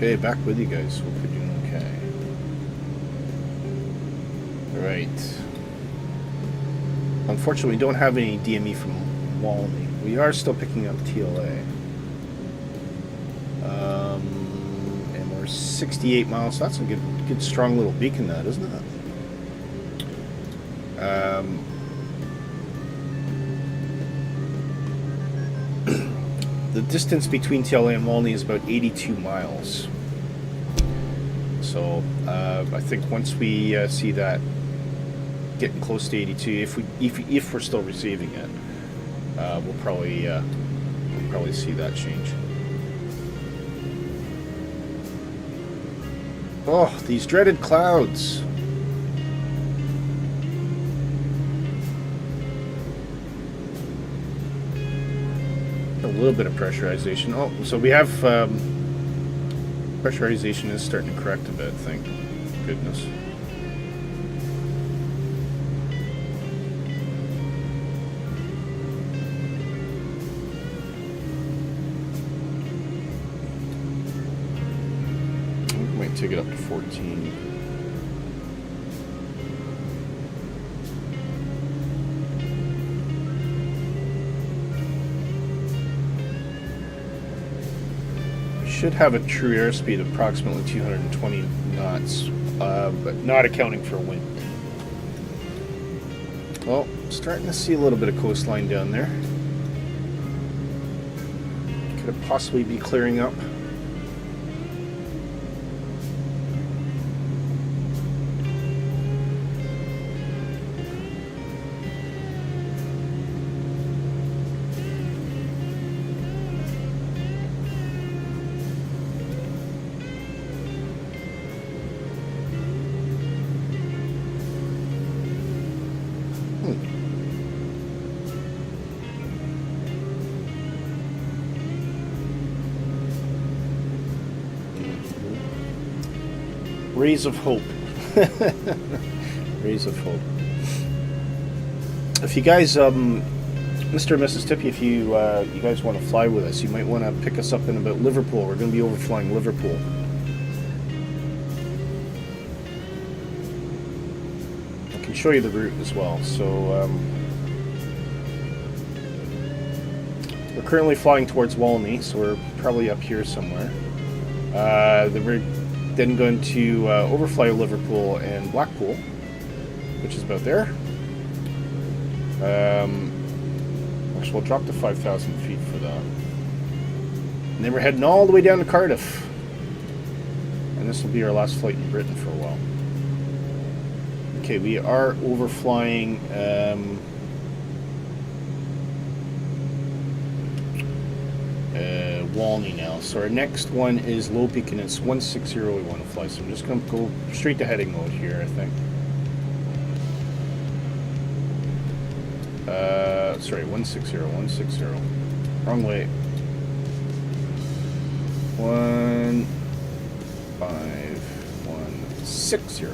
S3: Okay, back with you guys. Hope you're doing okay. Alright. Unfortunately, we don't have any DME from Walney. We are still picking up TLA. And we're 68 miles. So that's a good strong little beacon, that, isn't it? The distance between TLA and Walney is about 82 miles. So I think once we see that getting close to 82, if we're still receiving it, we'll probably see that change. Oh, these dreaded clouds. A little bit of pressurization. Oh, so we have pressurization is starting to correct a bit, thank goodness. We might take it up to 14. Should have a true airspeed of approximately 220 knots, but not accounting for wind. Well, starting to see a little bit of coastline down there. Could it possibly be clearing up? Rays of hope. Rays of hope. If you guys, Mr. and Mrs. Tippy, if you guys want to fly with us, you might want to pick us up in about Liverpool. We're going to be overflying Liverpool. I can show you the route as well. So we're currently flying towards Walney, so we're probably up here somewhere. We're then going to overfly Liverpool and Blackpool, which is about there. Actually, we'll drop to 5,000 feet for that. And then we're heading all the way down to Cardiff. And this will be our last flight in Britain for a while. Okay, we are overflying Walney now. So our next one is low peak, and it's 160 we want to fly. So I'm just going to go straight to heading mode here, I think. Sorry, 160. Wrong way. 15160.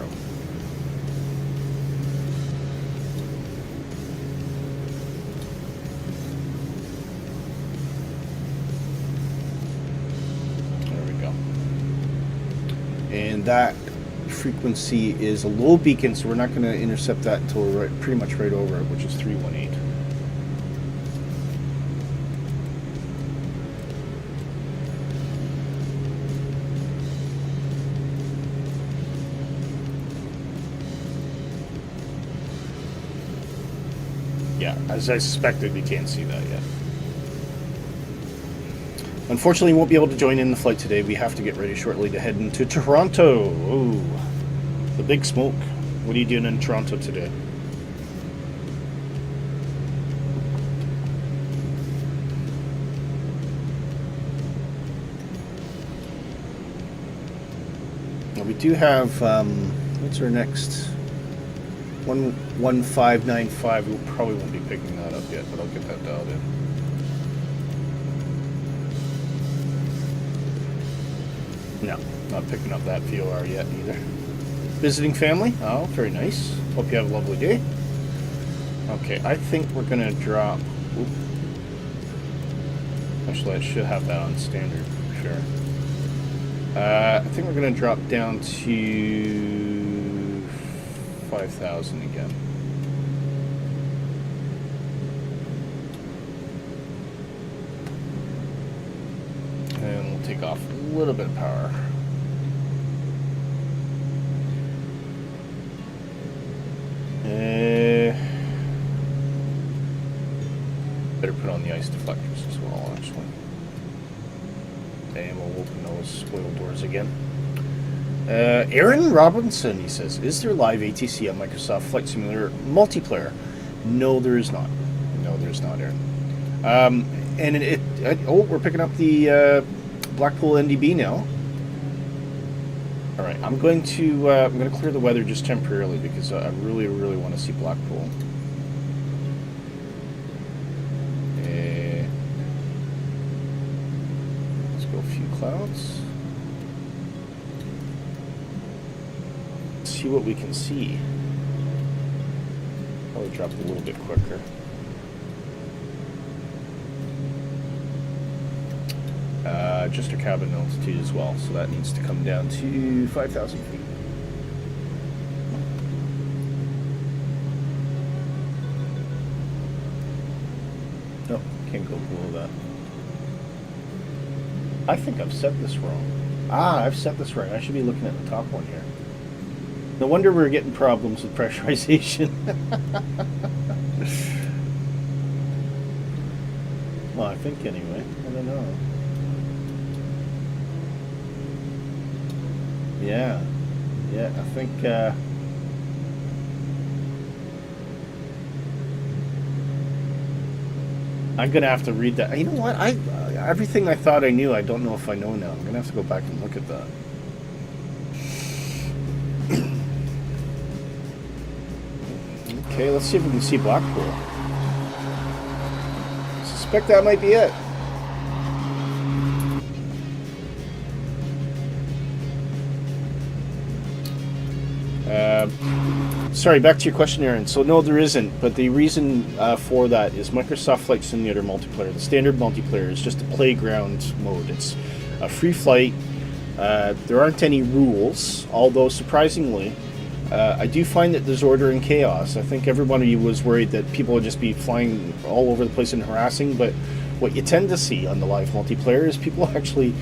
S3: And that frequency is a low beacon, so we're not going to intercept that until we're pretty much right over it, which is 318. Yeah, as I suspected, we can't see that yet. Unfortunately, we won't be able to join in the flight today. We have to get ready shortly to head into Toronto. Ooh, the big smoke. What are you doing in Toronto today? Now we do have, what's our next? 11595. We probably won't be picking that up yet, but I'll get that dialed in. No, not picking up that VOR yet either. Visiting family? Oh, very nice. Hope you have a lovely day. Okay, I think we're going to drop... Oop. Actually, I should have that on standard, for sure. think we're going to drop down to 5,000 again. And we'll take off a little bit of power. Better put on the ice deflectors as well, actually. And we'll open those oil doors again. Aaron Robinson, he says, is there live ATC on Microsoft Flight Simulator multiplayer? No, there is not. No, there's not, Aaron. And we're picking up the Blackpool NDB now. All right, I'm going to clear the weather just temporarily because I really, really want to see Blackpool. Let's go a few clouds. See what we can see. Probably drop a little bit quicker. Just our cabin altitude as well, so that needs to come down to 5,000 feet. No, can't go below that. I think I've set this wrong. I've set this right. I should be looking at the top one here. No wonder we're getting problems with pressurization. Well, I think anyway. I don't know. Yeah, I think I'm gonna have to read that. You know what? Everything I thought I knew, I don't know if I know now. I'm gonna have to go back and look at that. Okay, let's see if we can see Blackpool. I suspect that might be it. Sorry, back to your question, Aaron. So no, there isn't, but the reason for that is Microsoft Flight Simulator multiplayer. The standard multiplayer is just a playground mode. It's a free flight. There aren't any rules, although surprisingly, I do find that there's order and chaos. I think everybody was worried that people would just be flying all over the place and harassing, but what you tend to see on the live multiplayer is people actually,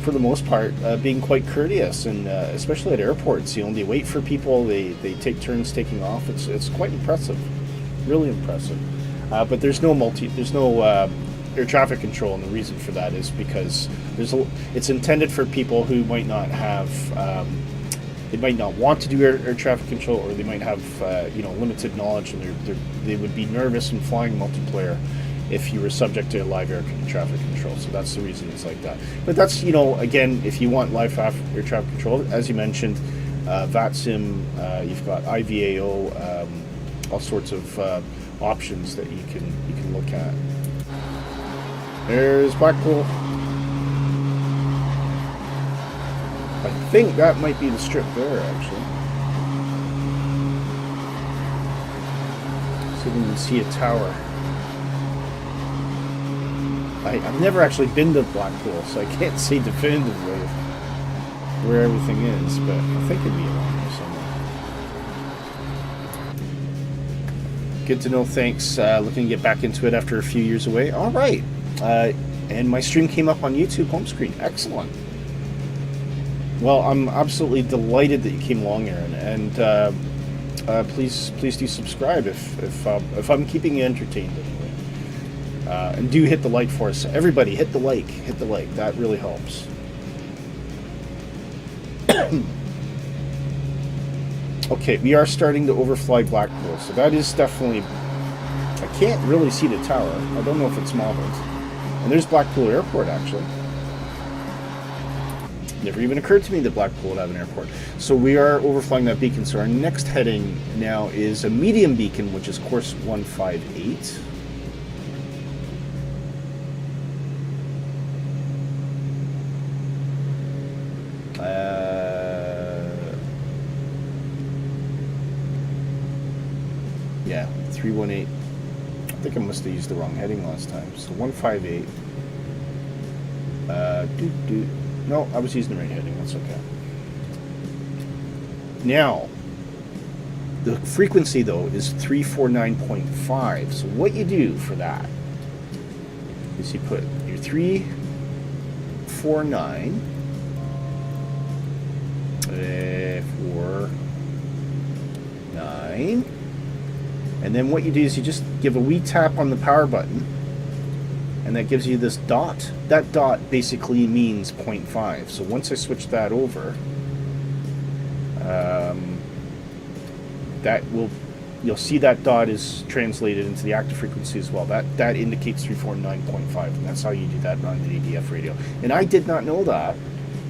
S3: for the most part, being quite courteous, and especially at airports, they wait for people, they take turns taking off. It's quite impressive, really impressive. But there's no air traffic control, and the reason for that is because it's intended for people who might not have, they might not want to do air traffic control, or they might have limited knowledge, and they would be nervous in flying multiplayer if you were subject to live air traffic control. So that's the reason it's like that. But that's, again, if you want live air traffic control, as you mentioned, VATSIM, you've got IVAO, all sorts of options that you can look at. There's Blackpool. I think that might be the strip there, actually. So we can see a tower. I've never actually been to Blackpool, so I can't say definitively where everything is, but I think it'd be around here somewhere. Good to know, thanks. Looking to get back into it after a few years away. All right. And my stream came up on YouTube home screen. Excellent. Well, I'm absolutely delighted that you came along, Aaron, and please do subscribe if I'm keeping you entertained anyway. And do hit the like for us. Everybody, hit the like. That really helps. Okay, we are starting to overfly Blackpool, so that is definitely... I can't really see the tower. I don't know if it's modeled. And there's Blackpool Airport, actually. Never even occurred to me that Blackpool would have an airport. So we are overflying that beacon. So our next heading now is a medium beacon, which is course 158. Yeah, 318. I think I must have used the wrong heading last time. So 158. No, I was using the right heading. That's okay. Now, the frequency, though, is 349.5. So what you do for that is you put your 349 49, and then what you do is you just give a wee tap on the power button, and that gives you this dot. That dot basically means 0.5. So once I switch that over, you'll see that dot is translated into the active frequency as well. That indicates 349.5, and that's how you do that on the ADF radio. And I did not know that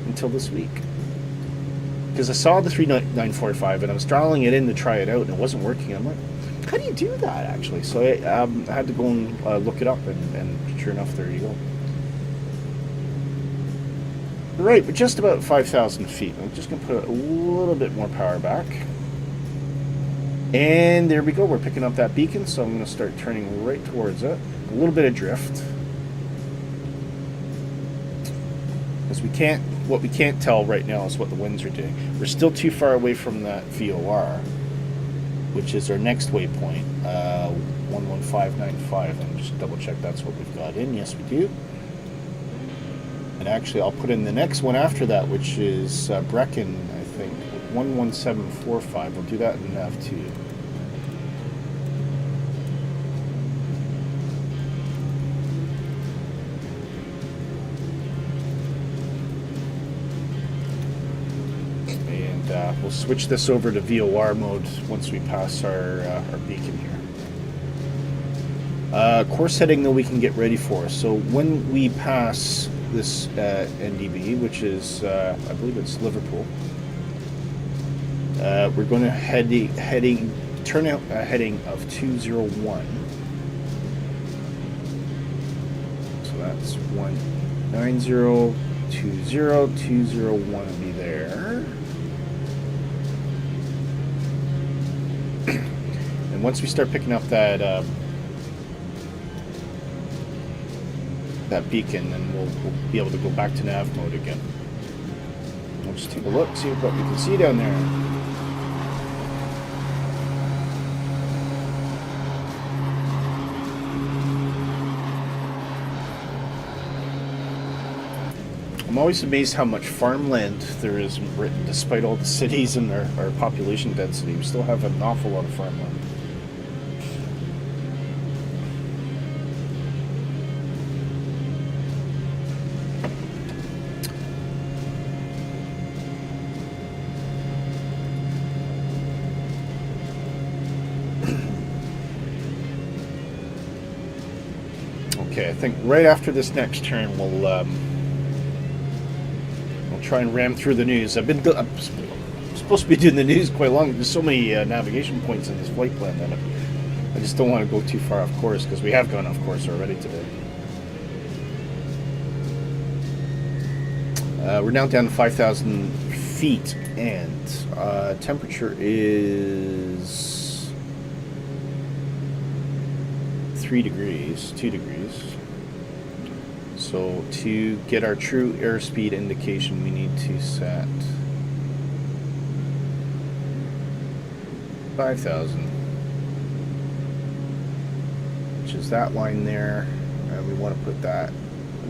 S3: until this week, because I saw the 3945 and I was dialing it in to try it out, and it wasn't working. I'm like, how do you do that actually? So I had to go and look it up, and sure enough, there you go. Right, we're just about 5,000 feet. I'm just going to put a little bit more power back. And there we go. We're picking up that beacon, so I'm going to start turning right towards it. A little bit of drift. Because what we can't tell right now is what the winds are doing. We're still too far away from that VOR, which is our next waypoint, 11595. And just double check that's what we've got in. Yes, we do. And actually, I'll put in the next one after that, which is Brecon, I think, 11745. We'll do that in NAV2. And we'll switch this over to VOR mode once we pass our beacon here. Course heading, though, we can get ready for. So when we pass this NDB, which is, I believe it's Liverpool, we're going to turn out a heading of 201. So that's 19020, 201 will be there. And once we start picking up that beacon, then we'll be able to go back to nav mode again. We'll just take a look, see what we can see down there. I'm always amazed how much farmland there is in Britain, despite all the cities and our population density. We still have an awful lot of farmland. Okay, I think right after this next turn, we'll try and ram through the news. I'm supposed to be doing the news quite long. There's so many navigation points in this flight plan that I just don't want to go too far off course, because we have gone off course already today. We're now down to 5,000 feet, and temperature is 2 degrees. So to get our true airspeed indication, we need to set 5,000, which is that line there. And we want to put that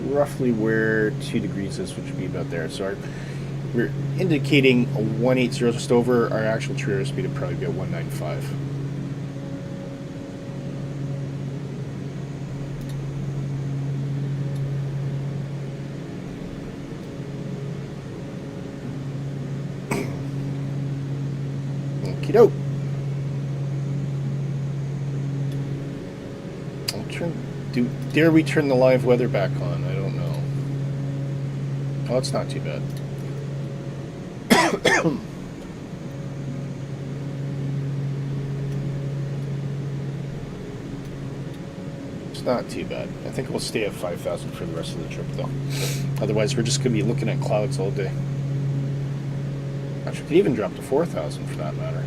S3: roughly where 2 degrees is, which would be about there. So we're indicating a 180 just over. Our actual true airspeed would probably be at 195. Okey-doke. Dare we turn the live weather back on? I don't know. Oh, it's not too bad. It's not too bad. I think we'll stay at 5,000 for the rest of the trip, though. Otherwise, we're just going to be looking at clouds all day. Actually, we could even drop to 4,000 for that matter.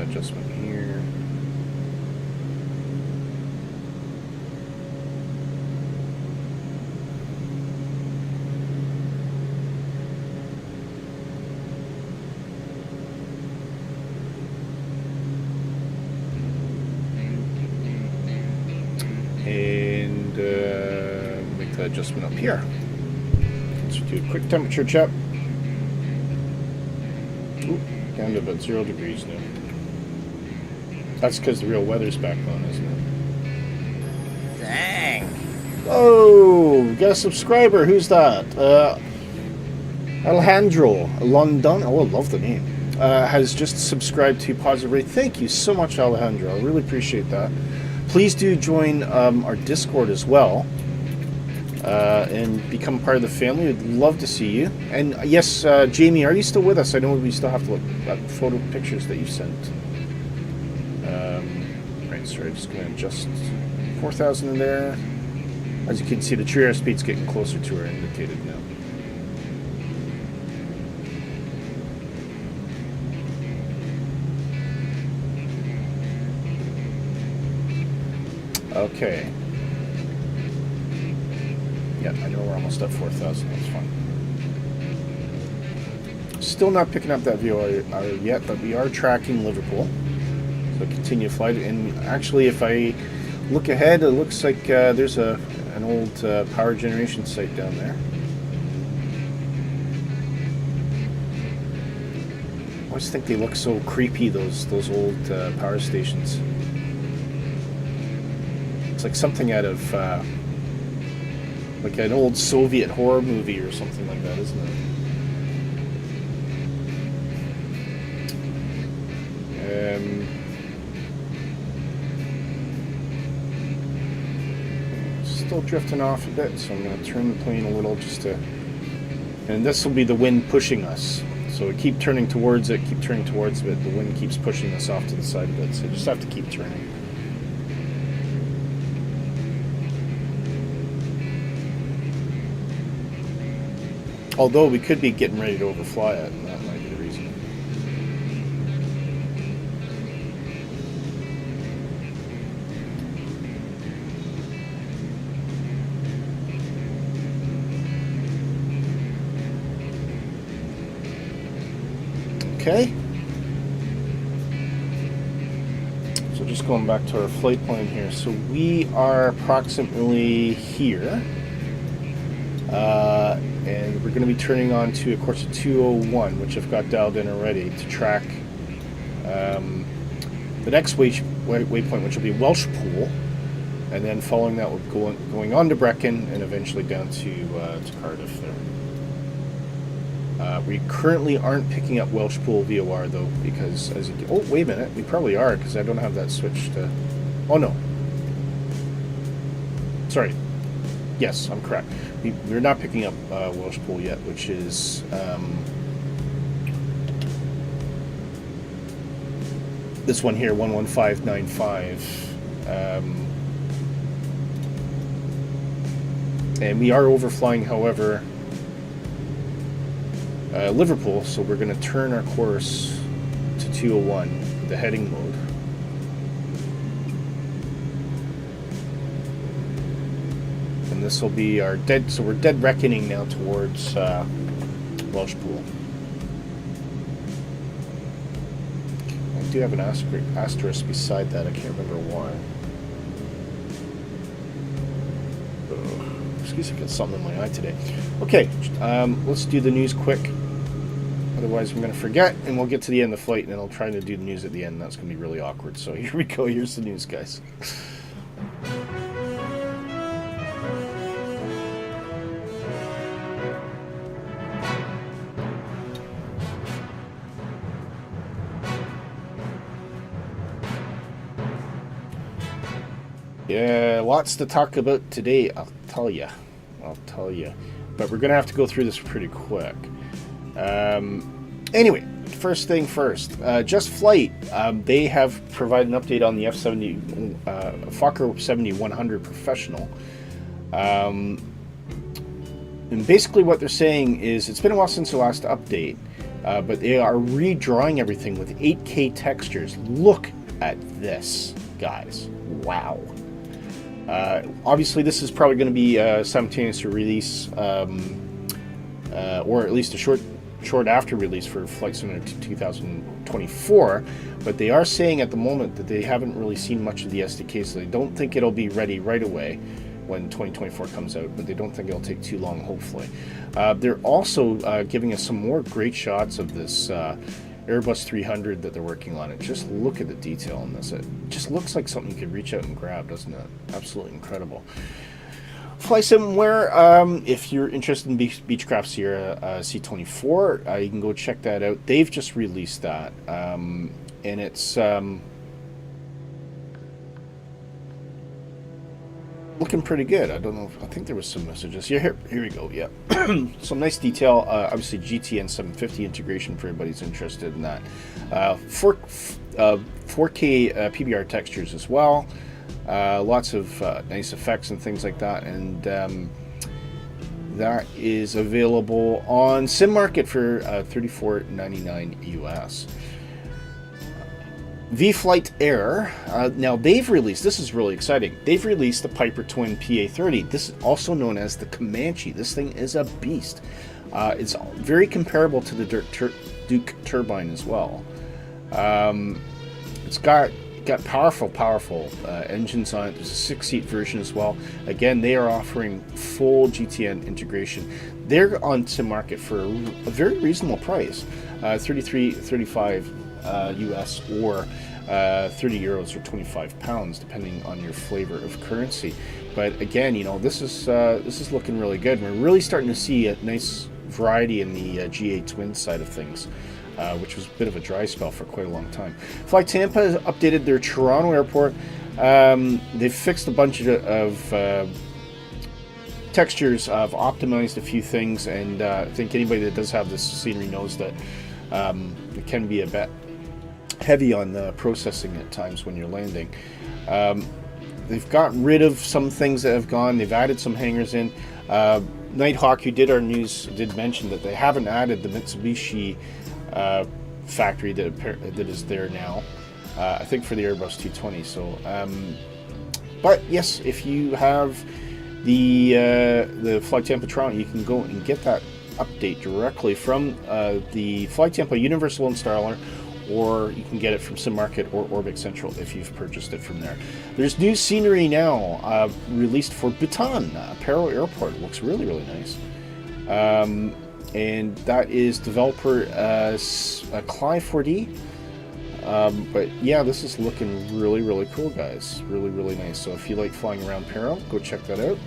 S3: adjustment here. And make the adjustment up here. Let's do a quick temperature check. Ooh, down to about 0 degrees now. That's because the real weather's back on, isn't it? Dang! Oh, we got a subscriber. Who's that? Alejandro London. Oh, I love the name. Has just subscribed to Positive Ray. Thank you so much, Alejandro. I really appreciate that. Please do join our Discord as well and become part of the family. We'd love to see you. And yes, Jamie, are you still with us? I know we still have to look at photo pictures that you sent. Right, sorry, I'm just going to adjust 4,000 in there. As you can see, the true airspeed's getting closer to our indicated now. Okay. Yeah, I know we're almost at 4,000. That's fine. Still not picking up that VOR yet, but we are tracking Liverpool. So continue flight. And actually, if I look ahead, it looks like there's an old power generation site down there. I always think they look so creepy, those old power stations. It's like something out of like an old Soviet horror movie or something like that, isn't it? Still drifting off a bit, so I'm going to turn the plane a little just to... And this will be the wind pushing us. So we keep turning towards it, but the wind keeps pushing us off to the side a bit, so you just have to keep turning. Although we could be getting ready to overfly it, and that might be the reason. Okay. So just going back to our flight plan here. So we are approximately here. And we're going to be turning on to a course of 201, which I've got dialed in already to track the next waypoint, which will be Welsh Pool, and then following that we'll be going on to Brecon and eventually down to Cardiff there. We currently aren't picking up Welsh Pool VOR though, because as you do, oh wait a minute, we probably are because I don't have that switched to. Oh no, sorry. Yes, I'm correct. We're not picking up Welsh Pool yet, which is this one here, 11595. And we are overflying, however, Liverpool, so we're going to turn our course to 201, the heading mode. This will be our dead, so we're dead reckoning now towards Welsh Pool. I do have an asterisk beside that, I can't remember why. Excuse me, I got something in my eye today. Okay, let's do the news quick. Otherwise I'm going to forget, and we'll get to the end of the flight, and then I'll try to do the news at the end. That's going to be really awkward. So here we go, here's the news, guys. Yeah, lots to talk about today, I'll tell you. But we're going to have to go through this pretty quick. Anyway, first thing first. Just Flight, they have provided an update on the F-70, Fokker 70-100 Professional. And basically what they're saying is, it's been a while since the last update, but they are redrawing everything with 8K textures. Look at this, guys. Wow. Obviously, this is probably going to be a simultaneous release, or at least a short after release for Flight Simulator 2024, but they are saying at the moment that they haven't really seen much of the SDK, so they don't think it'll be ready right away when 2024 comes out, but they don't think it'll take too long, hopefully. They're also giving us some more great shots of this Airbus 300 that they're working on. And just look at the detail on this. It just looks like something you could reach out and grab, doesn't it? Absolutely incredible. FlySimWare, if you're interested in Beechcraft Sierra C24, you can go check that out. They've just released that, and it's looking pretty good. I don't know. I think there was some messages here. Here we go. Yeah, some nice detail. Obviously, GTN 750 integration for everybody's interested in that. 4K PBR textures as well. Lots of nice effects and things like that, and that is available on SimMarket for $34.99 US. V-Flight Air, now they've released, this is really exciting, they've released the Piper Twin PA-30. This is also known as the Comanche. This thing is a beast. It's very comparable to the Duke Turbine as well. It's got powerful engines on it. There's a 6-seat version as well. Again, they are offering full GTN integration. They're on SimMarket for a very reasonable price, $35 US, or 30 euros or 25 pounds, depending on your flavor of currency. But again, you know, this is looking really good. We're really starting to see a nice variety in the GA Twin side of things, which was a bit of a dry spell for quite a long time. Fly Tampa has updated their Toronto airport. They've fixed a bunch of textures. I've optimized a few things, and I think anybody that does have this scenery knows that it can be a bit heavy on the processing at times when you're landing. They've gotten rid of some things that have gone. They've added some hangars in. Nighthawk, who did our news, did mention that they haven't added the Mitsubishi factory that is there now. I think for the Airbus 220. So, but yes, if you have the Flight Tampa Toronto, you can go and get that update directly from the Flight Tampa Universal Installer, or you can get it from SimMarket or Orbit Central if you've purchased it from there. There's new scenery now released for Bhutan, Paro Airport. It looks really, really nice. And that is developer Cly 4D. But yeah, this is looking really, really cool, guys. Really, really nice. So if you like flying around Paro, go check that out.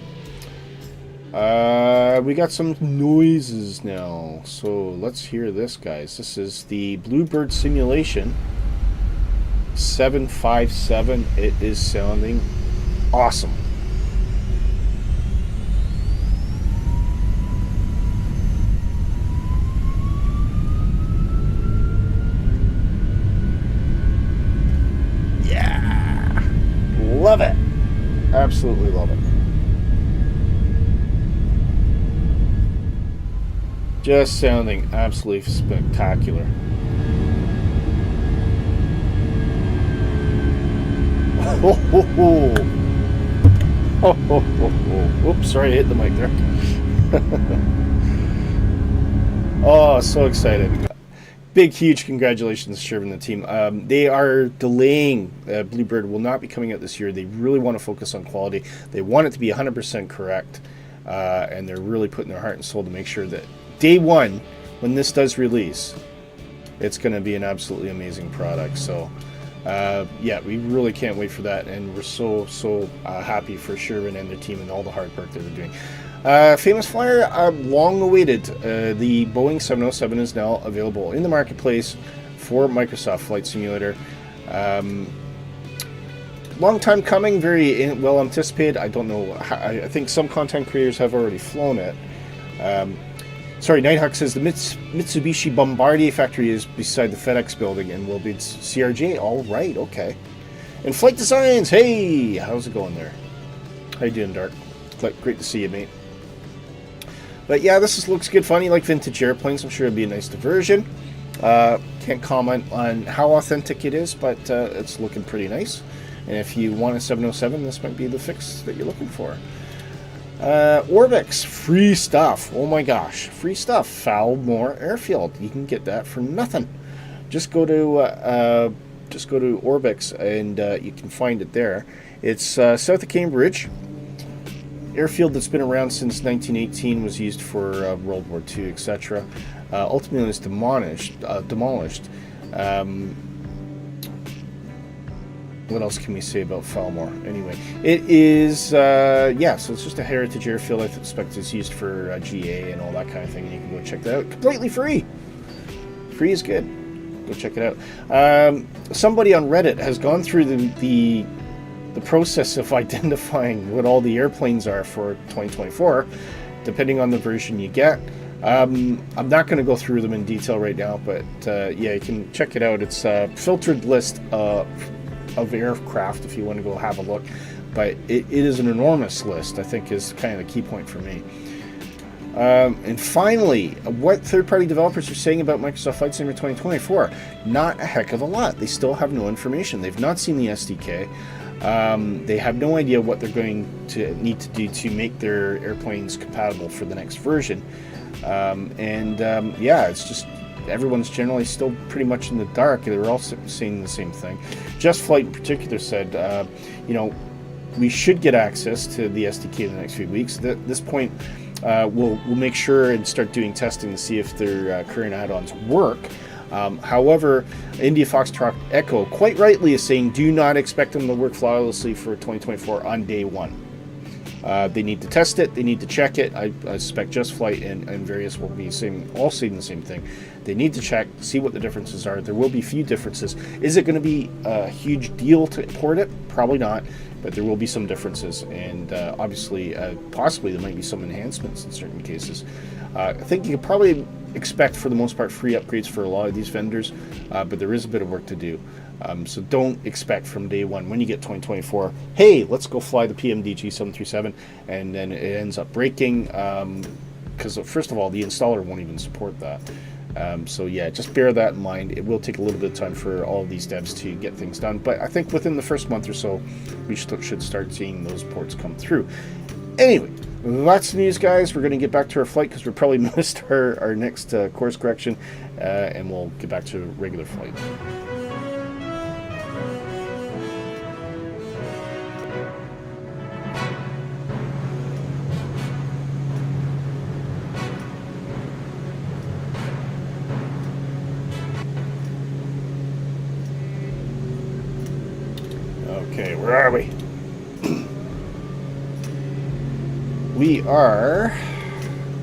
S3: We got some noises now, so let's hear this, guys. This is the Bluebird Simulation 757. It is sounding awesome. Yeah, love it. Absolutely love it. Just sounding absolutely spectacular. Oh, ho, ho. Oh, ho, ho, ho. Whoops, sorry, I hit the mic there. Oh, so excited. Big, huge congratulations to Shervin and the team. They are delaying. Bluebird will not be coming out this year. They really want to focus on quality. They want it to be 100% correct. And they're really putting their heart and soul to make sure that day one, when this does release, it's going to be an absolutely amazing product. So, yeah, we really can't wait for that, and we're so happy for Shervin and their team and all the hard work that they're doing. Famous Flyer, long awaited. The Boeing 707 is now available in the marketplace for Microsoft Flight Simulator. Long time coming, very well anticipated. I don't know. I think some content creators have already flown it. Sorry, Nighthawk says the Mitsubishi Bombardier factory is beside the FedEx building and will be CRJ. All right, okay. And Flight Designs, hey, how's it going there? How you doing, Dark? Great to see you, mate. But yeah, looks good fun. You like vintage airplanes, I'm sure it'd be a nice diversion. Can't comment on how authentic it is, but it's looking pretty nice. And if you want a 707, this might be the fix that you're looking for. Orbix, free stuff. Oh my gosh, free stuff. Falmore Airfield. You can get that for nothing. Just go to Orbix and you can find it there. It's south of Cambridge. Airfield that's been around since 1918, was used for World War II, etc. Ultimately, it was demolished. What else can we say about Falmore? Anyway, it is, yeah, so it's just a heritage airfield. I expect it's used for GA and all that kind of thing. And you can go check that out. Completely free. Free is good. Go check it out. Somebody on Reddit has gone through the process of identifying what all the airplanes are for 2024, depending on the version you get. I'm not going to go through them in detail right now, but yeah, you can check it out. It's a filtered list of aircraft if you want to go have a look, but it is an enormous list, I think, is kind of the key point for me. And finally, what third-party developers are saying about Microsoft Flight Simulator 2024? Not a heck of a lot. They still have no information. They've not seen the SDK. They have no idea what they're going to need to do to make their airplanes compatible for the next version. Yeah, it's just everyone's generally still pretty much in the dark. They're all saying the same thing. Just Flight in particular said, you know, we should get access to the SDK in the next few weeks. At this point, we'll make sure and start doing testing to see if their current add-ons work. However, India Foxtrot Echo quite rightly is saying do not expect them to work flawlessly for 2024 on day one. They need to test it. They need to check it. I suspect Just Flight and various will be all saying the same thing. They need to check, see what the differences are. There will be few differences. Is it going to be a huge deal to port it? Probably not, but there will be some differences. And obviously, possibly there might be some enhancements in certain cases. I think you could probably expect, for the most part, free upgrades for a lot of these vendors, but there is a bit of work to do. So don't expect from day one, when you get 2024, hey, let's go fly the PMDG 737, and then it ends up breaking, because first of all, the installer won't even support that. So yeah, just bear that in mind. It will take a little bit of time for all of these devs to get things done, but I think within the first month or so, we should start seeing those ports come through. Anyway, that's the news, guys. We're going to get back to our flight because we probably missed our next course correction, and we'll get back to regular flight. Okay, where are we? We are,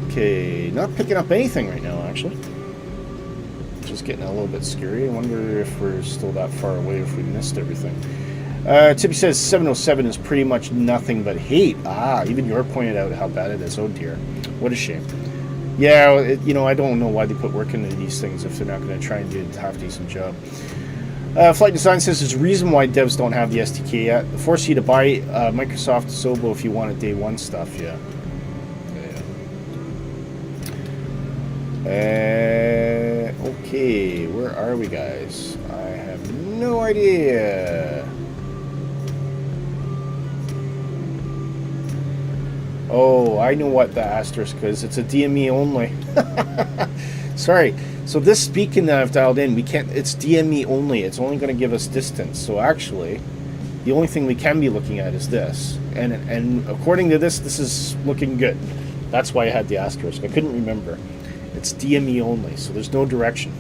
S3: okay, not picking up anything right now, actually. Just getting a little bit scary. I wonder if we're still that far away, if we missed everything. Tippy says 707 is pretty much nothing but hate. Even Yor pointed out how bad it is. Oh dear, what a shame. Yeah, you know, I don't know why they put work into these things if they're not going to try and do a half-decent job. Flight Design says there's a reason why devs don't have the SDK yet. They force you to buy Microsoft Sobo if you want it day one stuff, yeah. Okay, where are we, guys? I have no idea. Oh, I know what the asterisk is. It's a DME only. Sorry. So this beacon that I've dialed in, we can't. It's DME only. It's only going to give us distance. So actually, the only thing we can be looking at is this. And according to this is looking good. That's why I had the asterisk. I couldn't remember. It's DME only, so there's no direction.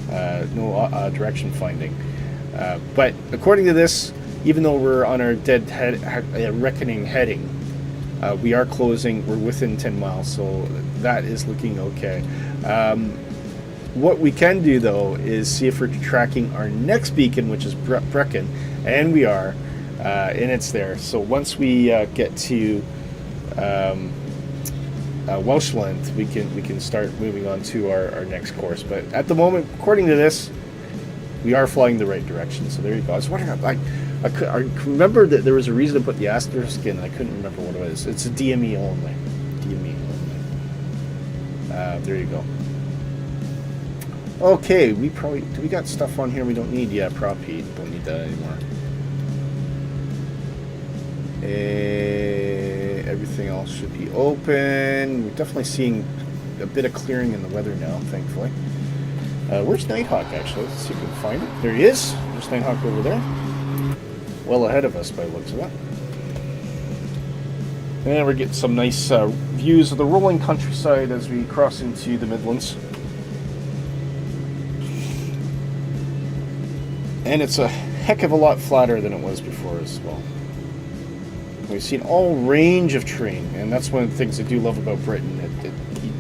S3: No direction finding. But according to this, even though we're on our reckoning heading, we are closing. We're within 10 miles, so that is looking okay. What we can do, though, is see if we're tracking our next beacon, which is Brecon, and we are, and it's there. So once we get to Welshland, we can start moving on to our next course. But at the moment, according to this, we are flying the right direction. So there you go. I was wondering, I remember that there was a reason to put the asterisk in. I couldn't remember what it was. It's a DME only. DME only. There you go. Okay, we probably... Do we got stuff on here we don't need? Yeah, prop heat. Don't need that anymore. Everything else should be open. We're definitely seeing a bit of clearing in the weather now, thankfully. Where's Nighthawk, actually? Let's see if we can find it. There he is. There's Nighthawk over there. Well ahead of us by the looks of it. And we're getting some nice views of the rolling countryside as we cross into the Midlands. And it's a heck of a lot flatter than it was before as well. We've seen all range of terrain, and that's one of the things I do love about Britain. You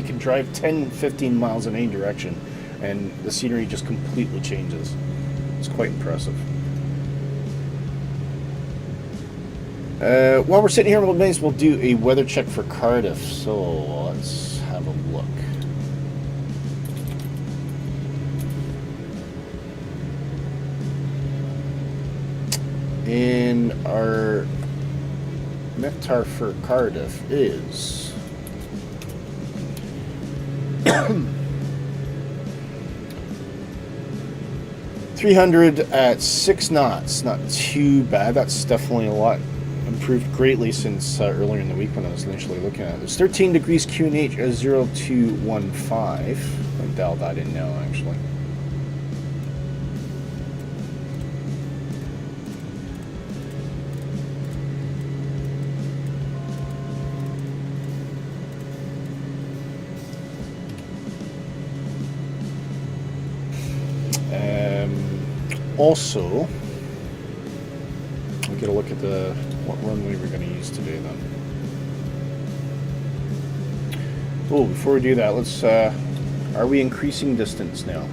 S3: can drive 10, 15 miles in any direction, and the scenery just completely changes. It's quite impressive. While we're sitting here, we'll do a weather check for Cardiff. So let's have a look. And our MEFTAR for Cardiff is 300 at 6 knots. Not too bad. That's definitely a lot improved greatly since earlier in the week when I was initially looking at it. There's 13 degrees QNH at 0215. I'll dial that in now, actually. Also, we'll get a look at what runway we're going to use today then. Oh, before we do that, let's, are we increasing distance now?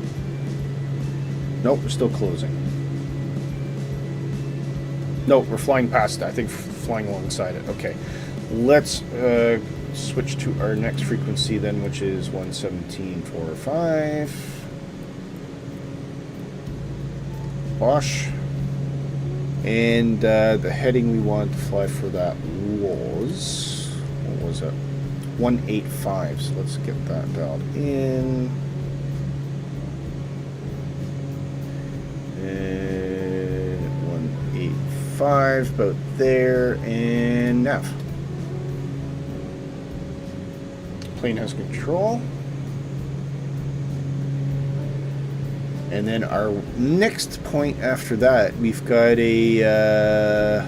S3: Nope, we're still closing. No, we're flying past it. I think flying alongside it. Okay, let's switch to our next frequency then, which is 117.45. Bosch. And the heading we wanted to fly for that was, what was it? 185. So let's get that dialed in. And 185, about there, and nav. Plane has control. And then our next point after that, we've got an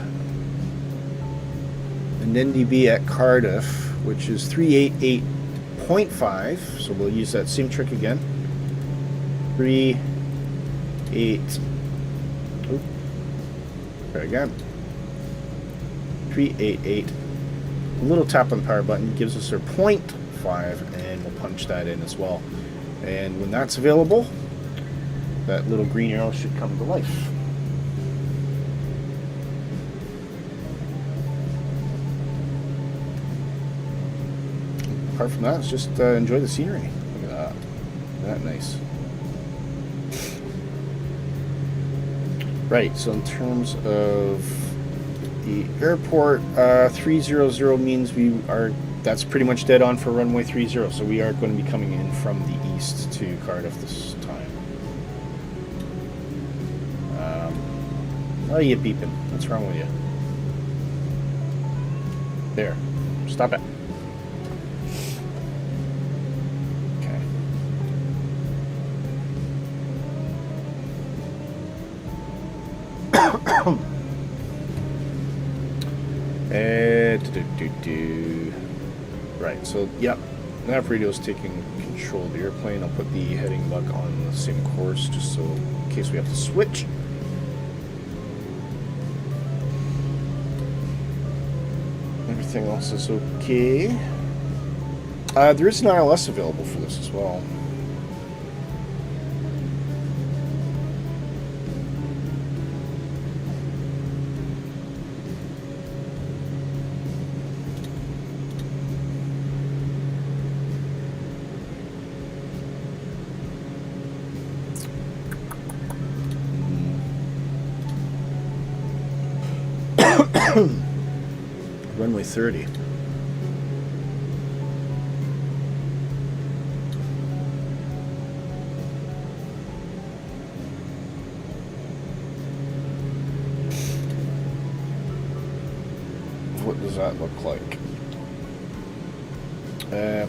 S3: NDB at Cardiff, which is 388.5. So we'll use that same trick again. 388. Oh, try again. 388. A little tap on the power button gives us our 0.5, and we'll punch that in as well. And when that's available, that little green arrow should come to life. Apart from that, it's just enjoy the scenery. Look at that. Isn't that nice? Right, so in terms of the airport, 300 means that's pretty much dead on for runway 30, so we are going to be coming in from the east to Cardiff this time. Why are you beeping? What's wrong with you? There. Stop it. Okay. Right, so, yep. Nav radio's taking control of the airplane. I'll put the heading back on the same course just so in case we have to switch. Everything else is okay. There is an ILS available for this as well. Runway 30. what does that look like?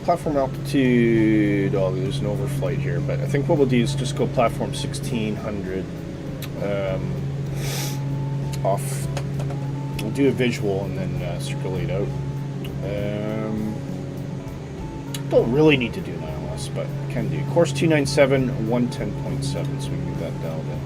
S3: Platform altitude, oh, there's an overflight here, but I think what we'll do is just go platform 1600 off. We'll do a visual and then circulate out. Don't really need to do an ILS, but can do. Course 297, 110.7, so we can get that dialed in.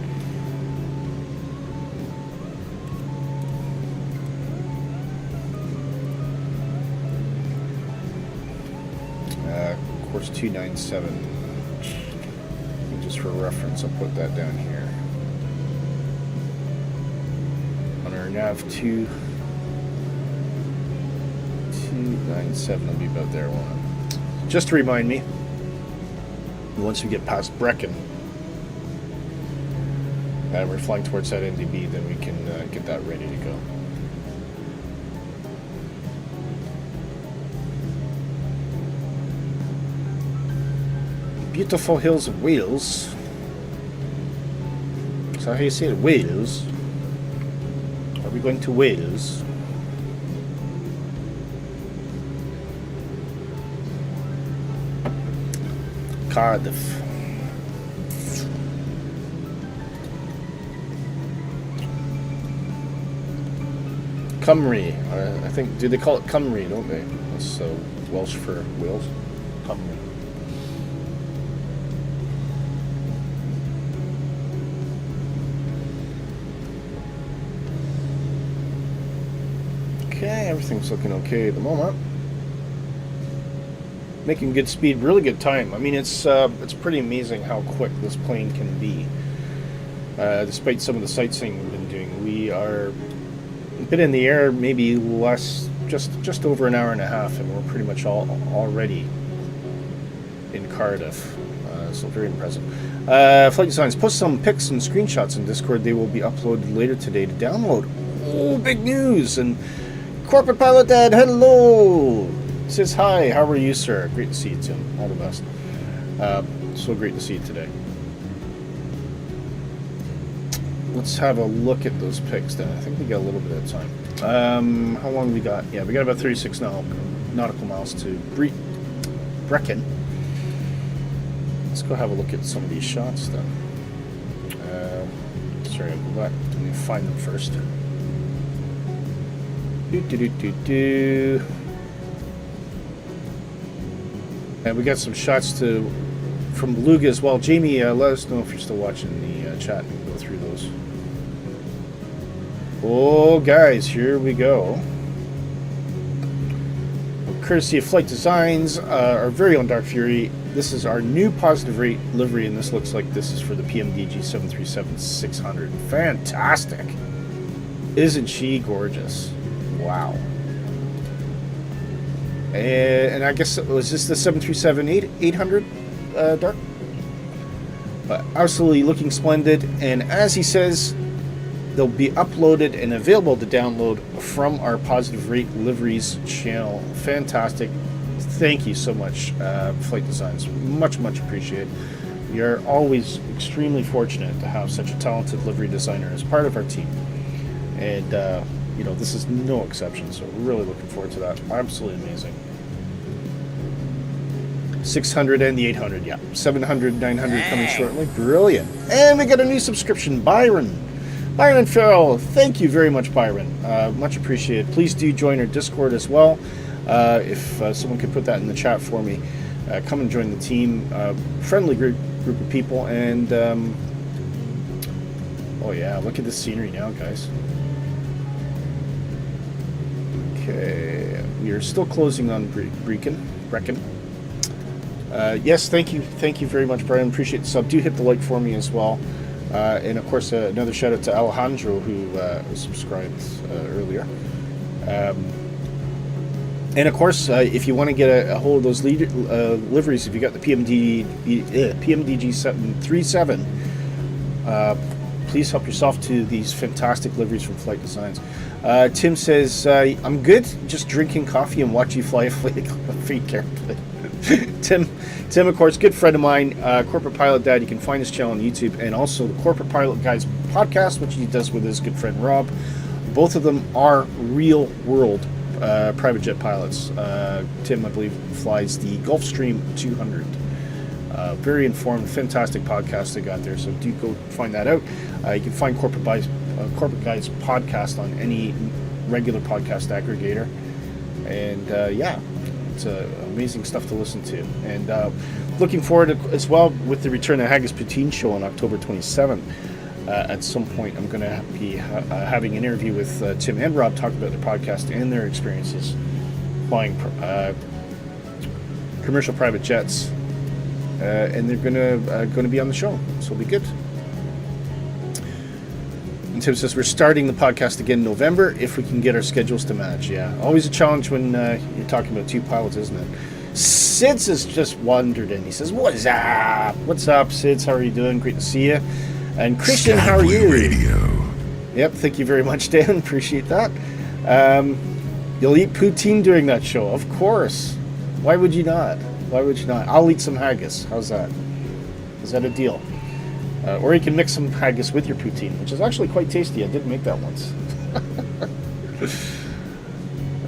S3: Course 297. And just for reference, I'll put that down here. On our nav 297 will be about there. Just to remind me, once we get past Brecon, we're flying towards that NDB, then we can get that ready to go. Beautiful hills of Wales. Is that how you say it? Wales? Are we going to Wales? Cardiff. Cymru. I think, do they call it Cymru, don't they? That's Welsh for Wales. Cymru. Okay, everything's looking okay at the moment. Making good speed, really good time. I mean, it's pretty amazing how quick this plane can be. Despite some of the sightseeing we've been doing, we are been in the air maybe less, just over an hour and a half, and we're pretty much already in Cardiff. So very impressive. Flight Designs, post some pics and screenshots in Discord. They will be uploaded later today to download. Oh, big news! And Corporate Pilot Dad, hello! Says hi, how are you, sir? Great to see you, Tim. All the best. So great to see you today. Let's have a look at those pics then. I think we got a little bit of time. How long we got? Yeah, we got about 36 nautical miles to Brecon. Let's go have a look at some of these shots then. Sorry, I'll go back. Let me find them first. And we got some shots from Beluga as well. Jamie, let us know if you're still watching the chat and go through those. Oh, guys, here we go. Courtesy of Flight Designs, our very own DarkFury. This is our new positive rate livery, and this looks like this is for the PMDG 737-600. Fantastic! Isn't she gorgeous? Wow. And I guess, was this the 737-800, Dark? But absolutely looking splendid, and as he says, they'll be uploaded and available to download from our Positive Rate Liveries channel. Fantastic. Thank you so much, Flight Designs. Much, much appreciated. We are always extremely fortunate to have such a talented livery designer as part of our team. And, you know, this is no exception, so we're really looking forward to that. Absolutely amazing. 600 and the 800, yeah. 700, 900 coming shortly. Brilliant. And we got a new subscription, Byron Farrell. Thank you very much, Byron. Much appreciated. Please do join our Discord as well. If someone could put that in the chat for me. Come and join the team. Friendly group of people. And, oh yeah, look at this scenery now, guys. Okay, we are still closing on Brecon. Yes, thank you very much, Brian. Appreciate the sub. Do hit the like for me as well. And of course, another shout out to Alejandro who subscribed earlier. And of course, if you want to get a hold of those liveries, if you got the PMDG 737, please help yourself to these fantastic liveries from Flight Designs. Tim says, I'm good, just drinking coffee and watch you fly a fleet airplane. Tim, of course, good friend of mine, Corporate Pilot Dad. You can find his channel on YouTube, and also the Corporate Pilot Guys podcast, which he does with his good friend Rob. Both of them are real-world private jet pilots. Tim, I believe, flies the Gulfstream 200. Very informed, fantastic podcast they got there, so do go find that out. You can find Corporate Guys podcast on any regular podcast aggregator. And yeah, it's amazing stuff to listen to. And looking forward to, as well, with the return of Haggis Poutine Show on October 27th. At some point, I'm going to be having an interview with Tim and Rob, talk about their podcast and their experiences flying commercial private jets, and they're going to be on the show, so it'll be good. And Tim says we're starting the podcast again in November if we can get our schedules to match. Yeah, always a challenge when you're talking about two pilots, isn't it? Sids has just wandered in. He says, "What is up? What's up, Sids? How are you doing? Great to see you." And Christian, how are you?
S1: Radio.
S3: Yep, thank you very much, Dan. Appreciate that. You'll eat poutine during that show, of course. Why would you not? Why would you not? I'll eat some haggis. How's that? Is that a deal? Or you can mix some haggis with your poutine, which is actually quite tasty. I did make that once.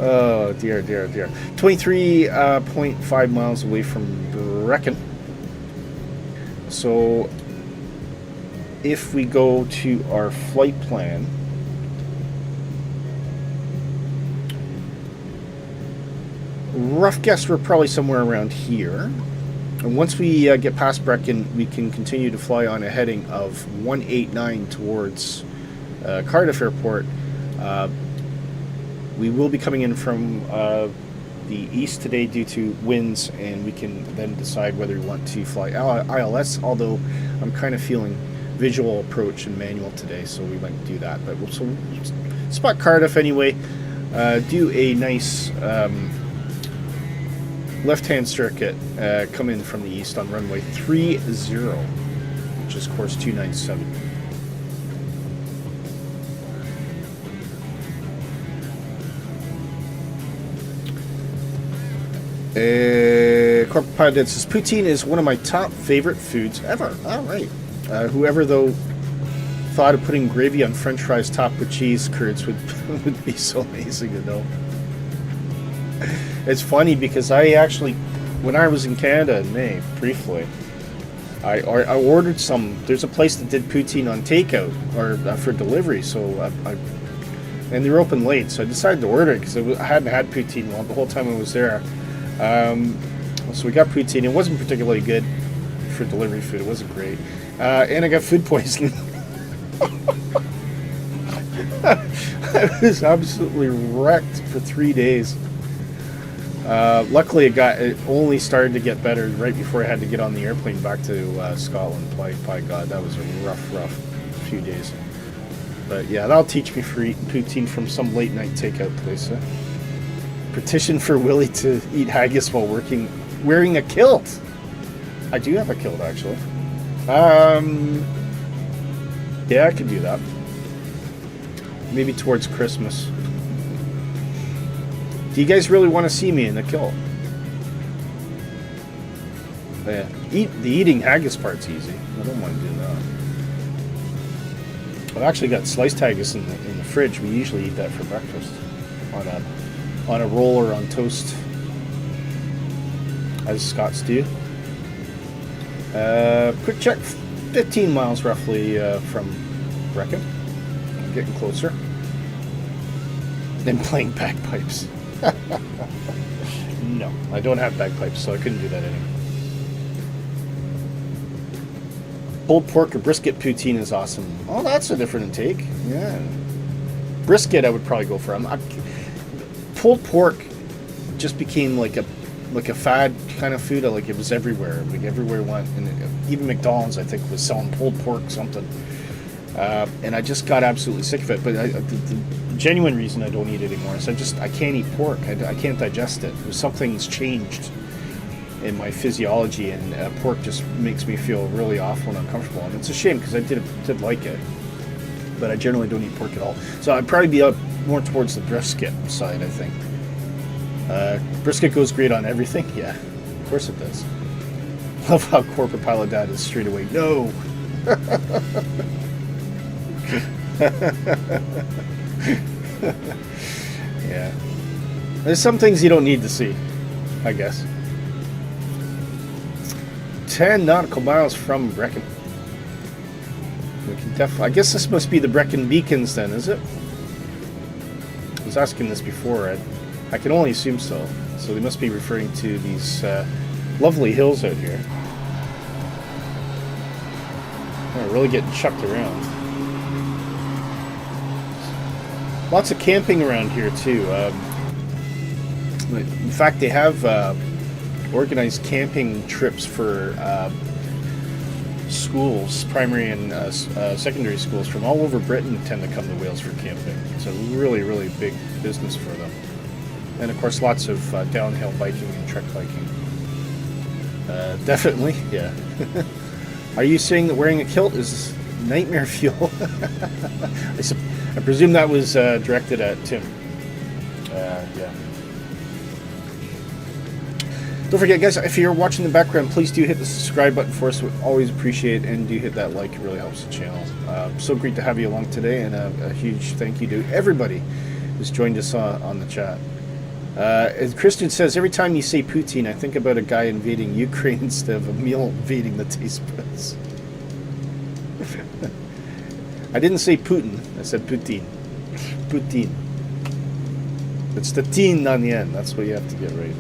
S3: Oh, dear, dear, dear. 23.5 miles away from Brecon. So if we go to our flight plan, rough guess we're probably somewhere around here. And once we get past Brecon, we can continue to fly on a heading of 189 towards Cardiff Airport. We will be coming in from the east today due to winds, and we can then decide whether we want to fly ILS, although I'm kind of feeling visual approach and manual today, so we might do that. But we'll spot Cardiff anyway, do a nice left-hand circuit, come in from the east on runway 30, which is course 297. Corporate Pilot says poutine is one of my top favorite foods ever. All right. Whoever, though, thought of putting gravy on French fries topped with cheese curds would be so amazing to know. It's funny because I actually, when I was in Canada in May, briefly, I ordered some. There's a place that did poutine on takeout or for delivery, so and they were open late, so I decided to order it because I hadn't had poutine the whole time I was there. So we got poutine. It wasn't particularly good for delivery food. It wasn't great. And I got food poisoning. I was absolutely wrecked for 3 days. Luckily, it only started to get better right before I had to get on the airplane back to Scotland. By God, that was a rough few days. But yeah, that'll teach me for eating poutine from some late night takeout place. Petition for Willy to eat haggis while wearing a kilt. I do have a kilt, actually. Yeah, I could do that. Maybe towards Christmas. Do you guys really want to see me in a kilt? Yeah. The eating haggis part's easy. I don't want to do that. I've actually got sliced haggis in the fridge. We usually eat that for breakfast on a roll or on toast, as Scots do. Quick check, 15 miles roughly from Brecon. I'm getting closer. Then playing bagpipes. No, I don't have bagpipes, so I couldn't do that anymore. Pulled pork or brisket poutine is awesome. Oh, that's a different take. Yeah. Brisket I would probably go for. Pulled pork just became like a fad kind of food. Like it was everywhere. Like everywhere went, and even McDonald's I think was selling pulled pork something. And I just got absolutely sick of it. But the genuine reason I don't eat it anymore is I can't eat pork. I can't digest it. Something's changed in my physiology, and pork just makes me feel really awful and uncomfortable. And it's a shame because I did like it, but I generally don't eat pork at all. So I'd probably be up more towards the brisket side, I think. Brisket goes great on everything. Yeah, of course it does. Love how Corporate Pilot Dad is straight away. No. Yeah. There's some things you don't need to see, I guess. 10 nautical miles from Brecon. We can definitely. I guess this must be the Brecon Beacons then, is it? I was asking this before. I can only assume so. So they must be referring to these lovely hills out here. We're really getting chucked around. Lots of camping around here too. In fact, they have organized camping trips for schools, primary and secondary schools from all over Britain tend to come to Wales for camping. It's a really, really big business for them. And of course, lots of downhill biking and trek biking. Definitely, yeah. Are you saying that wearing a kilt is nightmare fuel? I presume that was directed at Tim. Yeah. Don't forget, guys, if you're watching the background, please do hit the subscribe button for us. We always appreciate it, and do hit that like. It really helps the channel. So great to have you along today, and a huge thank you to everybody who's joined us on the chat. As Christian says, every time you say Putin, I think about a guy invading Ukraine instead of a meal invading the taste buds. I didn't say Putin, I said Putin. Putin. It's the teen on the end, that's what you have to get right.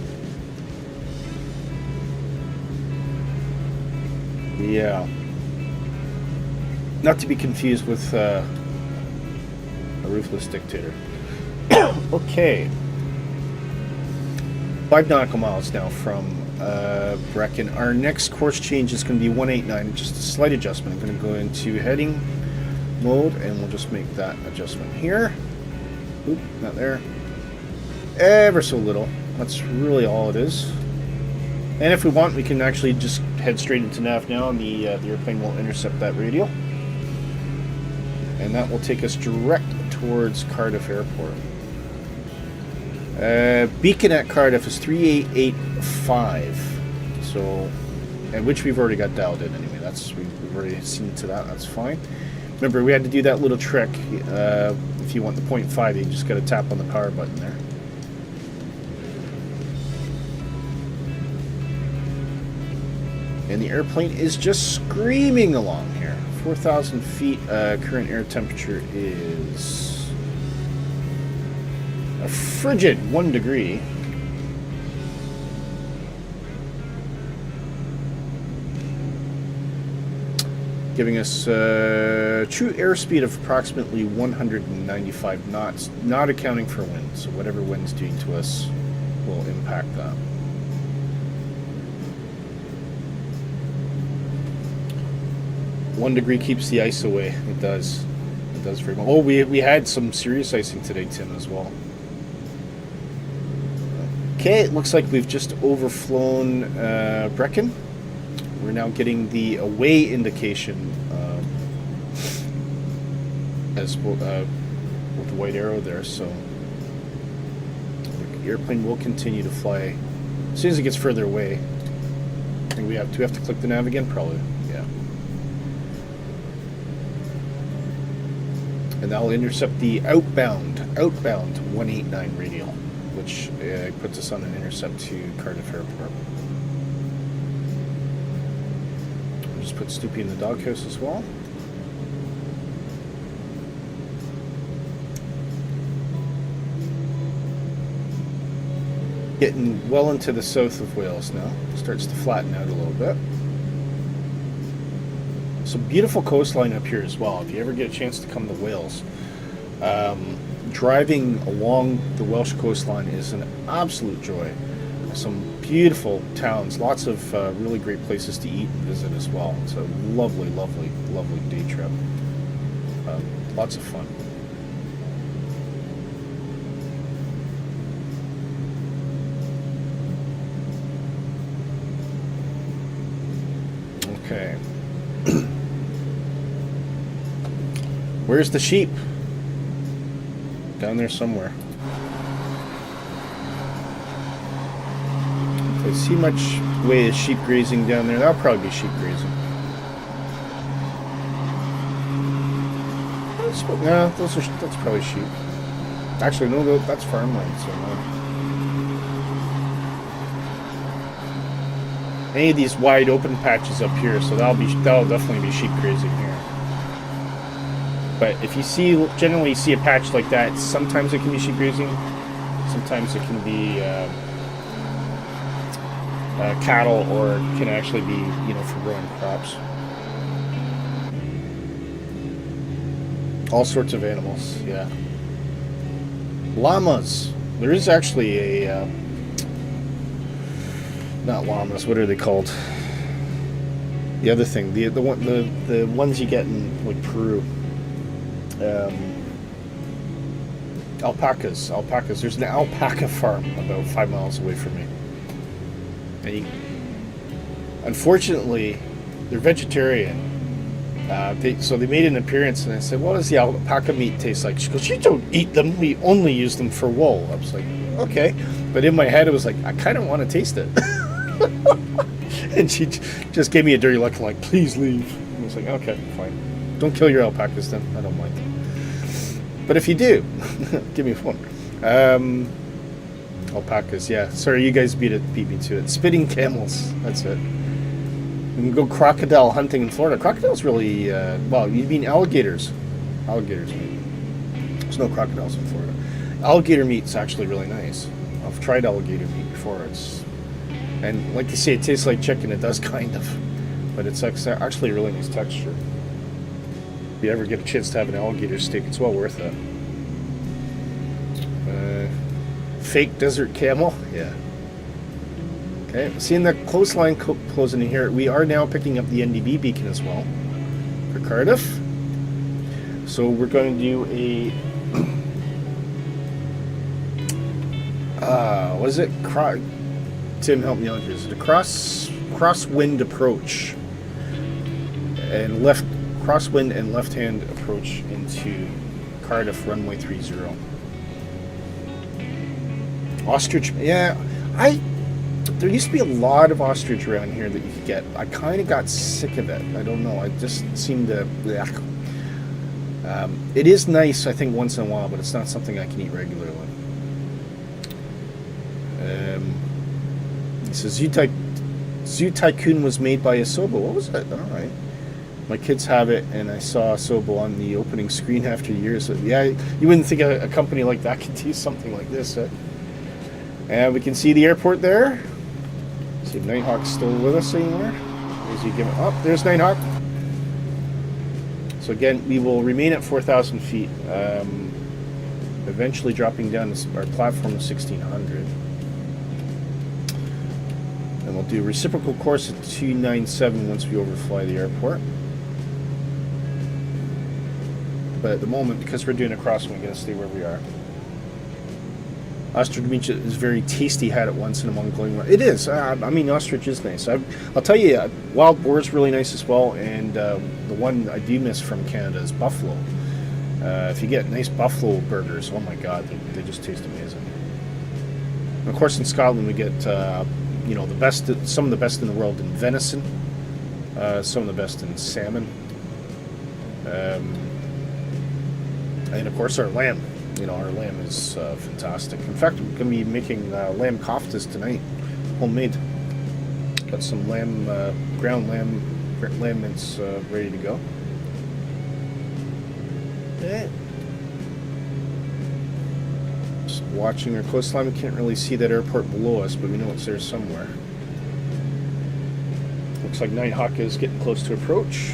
S3: Yeah. Not to be confused with a ruthless dictator. Okay. 5 nautical miles now from Brecon. Our next course change is going to be 189, just a slight adjustment. I'm going to go into heading mode, and we'll just make that adjustment here. Oop, not there. Ever so little. That's really all it is. And if we want, we can actually just head straight into nav now, and the airplane will intercept that radial. And that will take us direct towards Cardiff Airport. Beacon at Cardiff is 3885, so, and which we've already got dialed in anyway. We've already seen to that. That's fine. Remember, we had to do that little trick. If you want the 0.5, you just got to tap on the power button there. And the airplane is just screaming along here. 4,000 feet. Current air temperature is a frigid 1 degree. Giving us true airspeed of approximately 195 knots, not accounting for wind. So whatever wind's doing to us will impact that. One degree keeps the ice away. It does. It does very well. Oh, we had some serious icing today, Tim, as well. Okay, it looks like we've just overflown Brecon. We're now getting the away indication as with the white arrow there. So the airplane will continue to fly as soon as it gets further away. I think do we have to click the nav again? Probably, yeah. And that'll intercept the outbound 189 radial, which puts us on an intercept to Cardiff Airport. We'll just put Stoopy in the doghouse as well. Getting well into the south of Wales now. Starts to flatten out a little bit. Some beautiful coastline up here as well. If you ever get a chance to come to Wales, driving along the Welsh coastline is an absolute joy. Some beautiful towns, lots of really great places to eat and visit as well. It's a lovely, lovely, lovely day trip. Lots of fun. Okay. Where's the sheep? Down there somewhere. If I see much way of sheep grazing down there, that'll probably be sheep grazing. No, that's probably sheep. Actually, no, that's farmland, so no. any of these wide open patches up here, so that'll definitely be sheep grazing here. But if you generally see a patch like that, sometimes it can be sheep grazing, sometimes it can be cattle, or it can actually be, for growing crops. All sorts of animals, yeah. Llamas. There is actually a not llamas. What are they called? The other thing, the ones you get in like Peru. Alpacas. There's an alpaca farm about 5 miles away from me. And unfortunately, they're vegetarian. So they made an appearance, and I said, "What does the alpaca meat taste like?" She goes, "You don't eat them. We only use them for wool." I was like, "Okay," but in my head, it was like, I kind of want to taste it. And she just gave me a dirty look, like, "Please leave." I was like, "Okay, fine. Don't kill your alpacas, then. I don't mind them. But if you do, give me a phone." Alpacas, yeah. Sorry, you guys beat me to it. Spitting camels. That's it. We can go crocodile hunting in Florida. Crocodiles really, well, you mean alligators. Alligators meat. There's no crocodiles in Florida. Alligator meat's actually really nice. I've tried alligator meat before. And like they say, it tastes like chicken. It does kind of. But it's actually a really nice texture. If you ever get a chance to have an alligator steak, it's well worth it. Fake desert camel? Yeah. Okay, seeing the coastline closing in here, we are now picking up the NDB beacon as well for Cardiff. So we're going to do a what is it? Tim, help me out here. Is it a crosswind approach and crosswind and left-hand approach into Cardiff runway 30. Ostrich, yeah, there used to be a lot of ostrich around here that you could get. I kind of got sick of it. I don't know. I just seemed to... it is nice, I think, once in a while, but it's not something I can eat regularly. He says, Zoo Tycoon was made by Asobo. What was that? All right. My kids have it, and I saw Asobo on the opening screen after years. So, yeah, you wouldn't think a company like that could do something like this, eh? And we can see the airport there. See if Nighthawk's still with us anymore. Is he giving up? There's Nighthawk. So again, we will remain at 4,000 feet. Eventually dropping down our platform to 1,600. And we'll do a reciprocal course at 297 once we overfly the airport. But at the moment, because we're doing a crossing, we're going to stay where we are. Ostrich meat is very tasty. Had it once in a Mongolian one. It is. I mean, ostrich is nice. I'll tell you, wild boar is really nice as well. And the one I do miss from Canada is buffalo. If you get nice buffalo burgers, oh my God, they just taste amazing. And of course, in Scotland we get the best, some of the best in the world in venison, some of the best in salmon, and of course our lamb. Our lamb is fantastic. In fact, we're going to be making lamb koftas tonight, homemade. Got some lamb, ground lamb mince ready to go. Yeah. Just watching our coastline. We can't really see that airport below us, but we know it's there somewhere. Looks like Nighthawk is getting close to approach.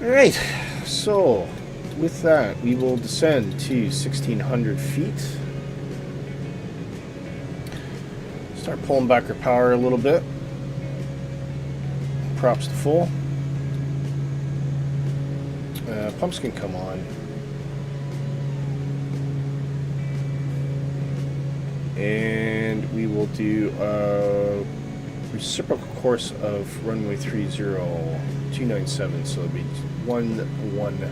S3: All right, so with that, we will descend to 1,600 feet. Start pulling back our power a little bit. Props to full. Pumps can come on. And we will do a reciprocal course of runway 30, 297, so it'll be 117.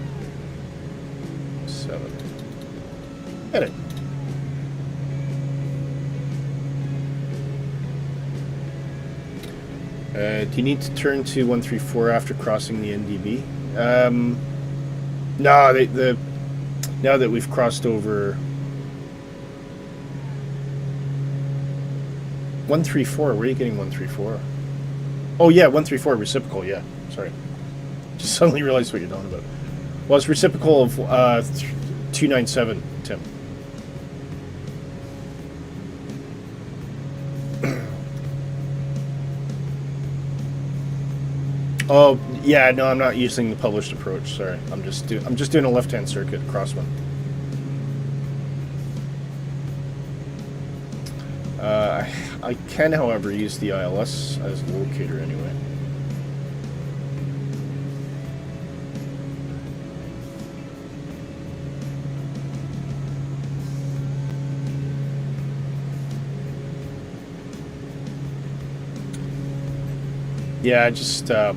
S3: Edit. Do you need to turn to 134 after crossing the NDB? No, now that we've crossed over 134. Where are you getting 134? Oh yeah, 134 reciprocal. Yeah, sorry. Just suddenly realized what you're talking about. Well, it's reciprocal of 297, Tim. Oh yeah, no, I'm not using the published approach. Sorry, I'm just doing a left-hand circuit across one. I can, however, use the ILS as a locator anyway. Yeah, I just I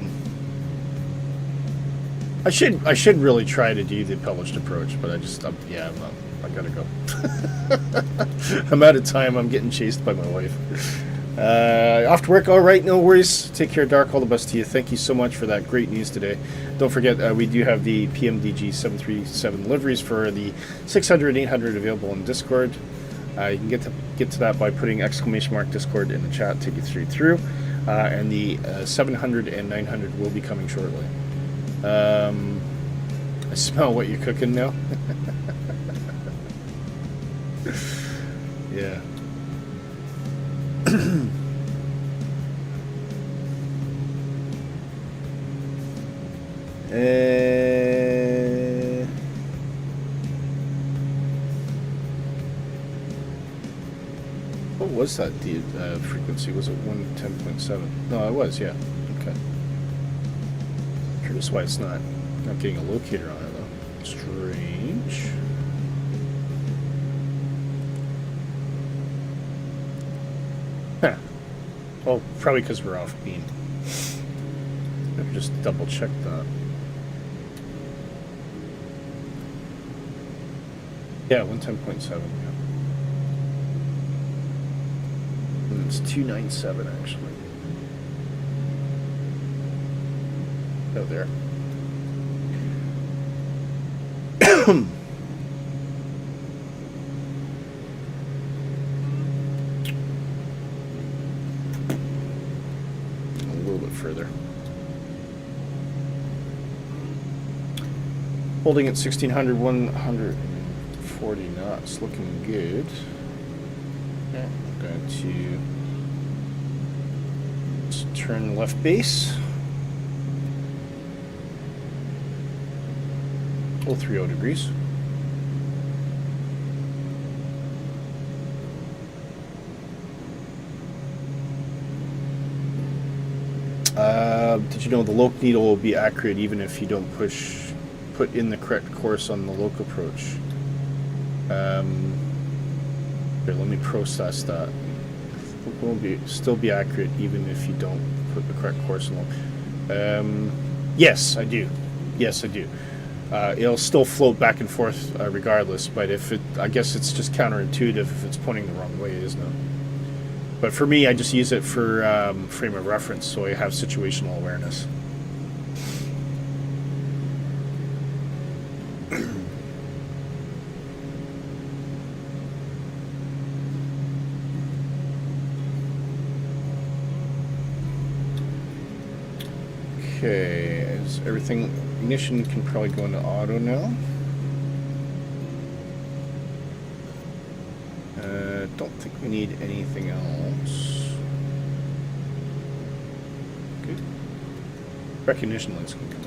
S3: should really try to do the published approach, but I gotta go. I'm out of time. I'm getting chased by my wife. Off to work. All right, no worries. Take care, Dark. All the best to you. Thank you so much for that great news today. Don't forget, we do have the PMDG 737 liveries for the 600 and 800 available in Discord. You can get to that by putting !Discord in the chat. Take you straight through. And the 700 and 900 will be coming shortly. I smell what you're cooking now. Yeah. What was that frequency? Was it 110.7? No, it was, yeah. Okay. Curious why it's not getting a locator on it, though. Strange. Huh. Oh, probably because we're off beam. I've just double check that. Yeah, 110.7, yeah. And it's 297, actually. Oh, there. Further. Holding at 1600, 140 knots, looking good. Okay, I'm going to turn left base. Oh, 30 degrees. Did you know the loc needle will be accurate even if you don't put in the correct course on the loc approach? Here, let me process that. It will still be accurate even if you don't put the correct course on. Yes, I do. Yes, I do. It'll still float back and forth regardless, but I guess it's just counterintuitive if it's pointing the wrong way, isn't it? But for me, I just use it for frame of reference, so I have situational awareness. Okay, is everything... Ignition can probably go into auto now. Don't think we need anything else. Good. Recognition lights can come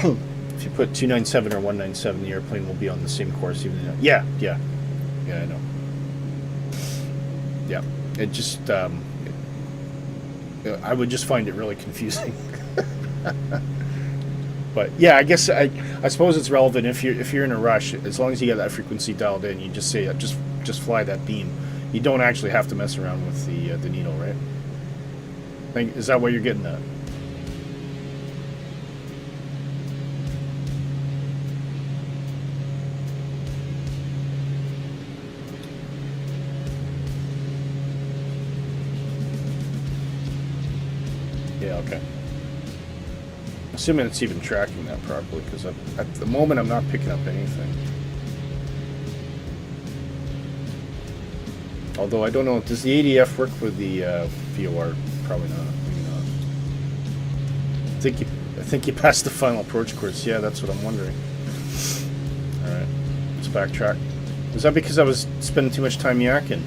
S3: on. If you put 297 or 197, the airplane will be on the same course even though... Yeah, I know. Yeah, it just... I would just find it really confusing. But yeah, I guess I suppose it's relevant if you're in a rush. As long as you get that frequency dialed in, you just say just fly that beam. You don't actually have to mess around with the needle, right? Is that what you're getting at? Yeah. Okay. Assuming it's even tracking that properly, because at the moment I'm not picking up anything. Although I don't know, does the ADF work with the VOR? Probably not. Maybe not. I think you passed the final approach course. Yeah, that's what I'm wondering. All right, let's backtrack. Was that because I was spending too much time yakking?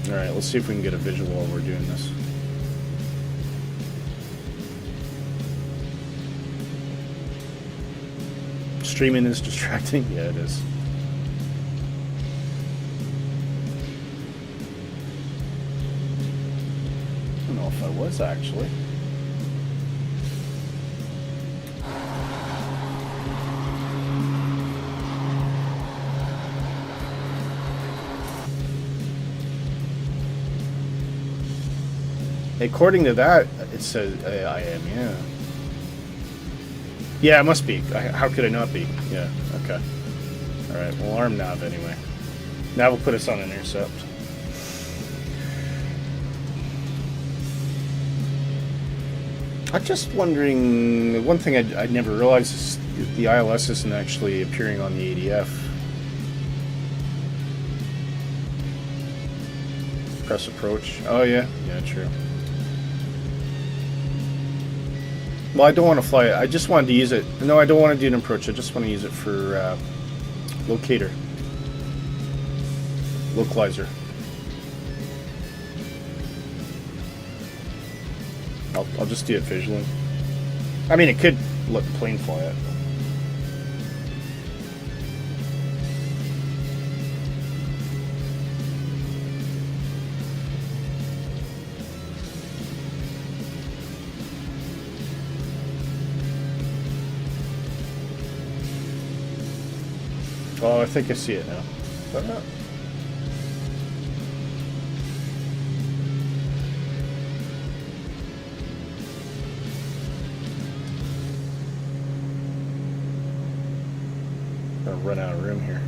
S3: All right, let's see if we can get a visual while we're doing this. Streaming is distracting. Yeah, it is. I don't know if I was actually. According to that, it says I am, yeah. Yeah, it must be. How could I not be? Yeah, okay. Alright, we'll arm nav anyway. Nav will put us on an intercept. I'm just wondering, one thing I never realized is the ILS isn't actually appearing on the ADF. Press approach. Oh yeah, yeah, true. Well, I don't want to fly it. I just wanted to use it. No, I don't want to do an approach. I just want to use it for locator. Localizer. I'll just do it visually. I mean, it could let the plane fly it. Oh, I think I see it now. But not. Gonna run out of room here.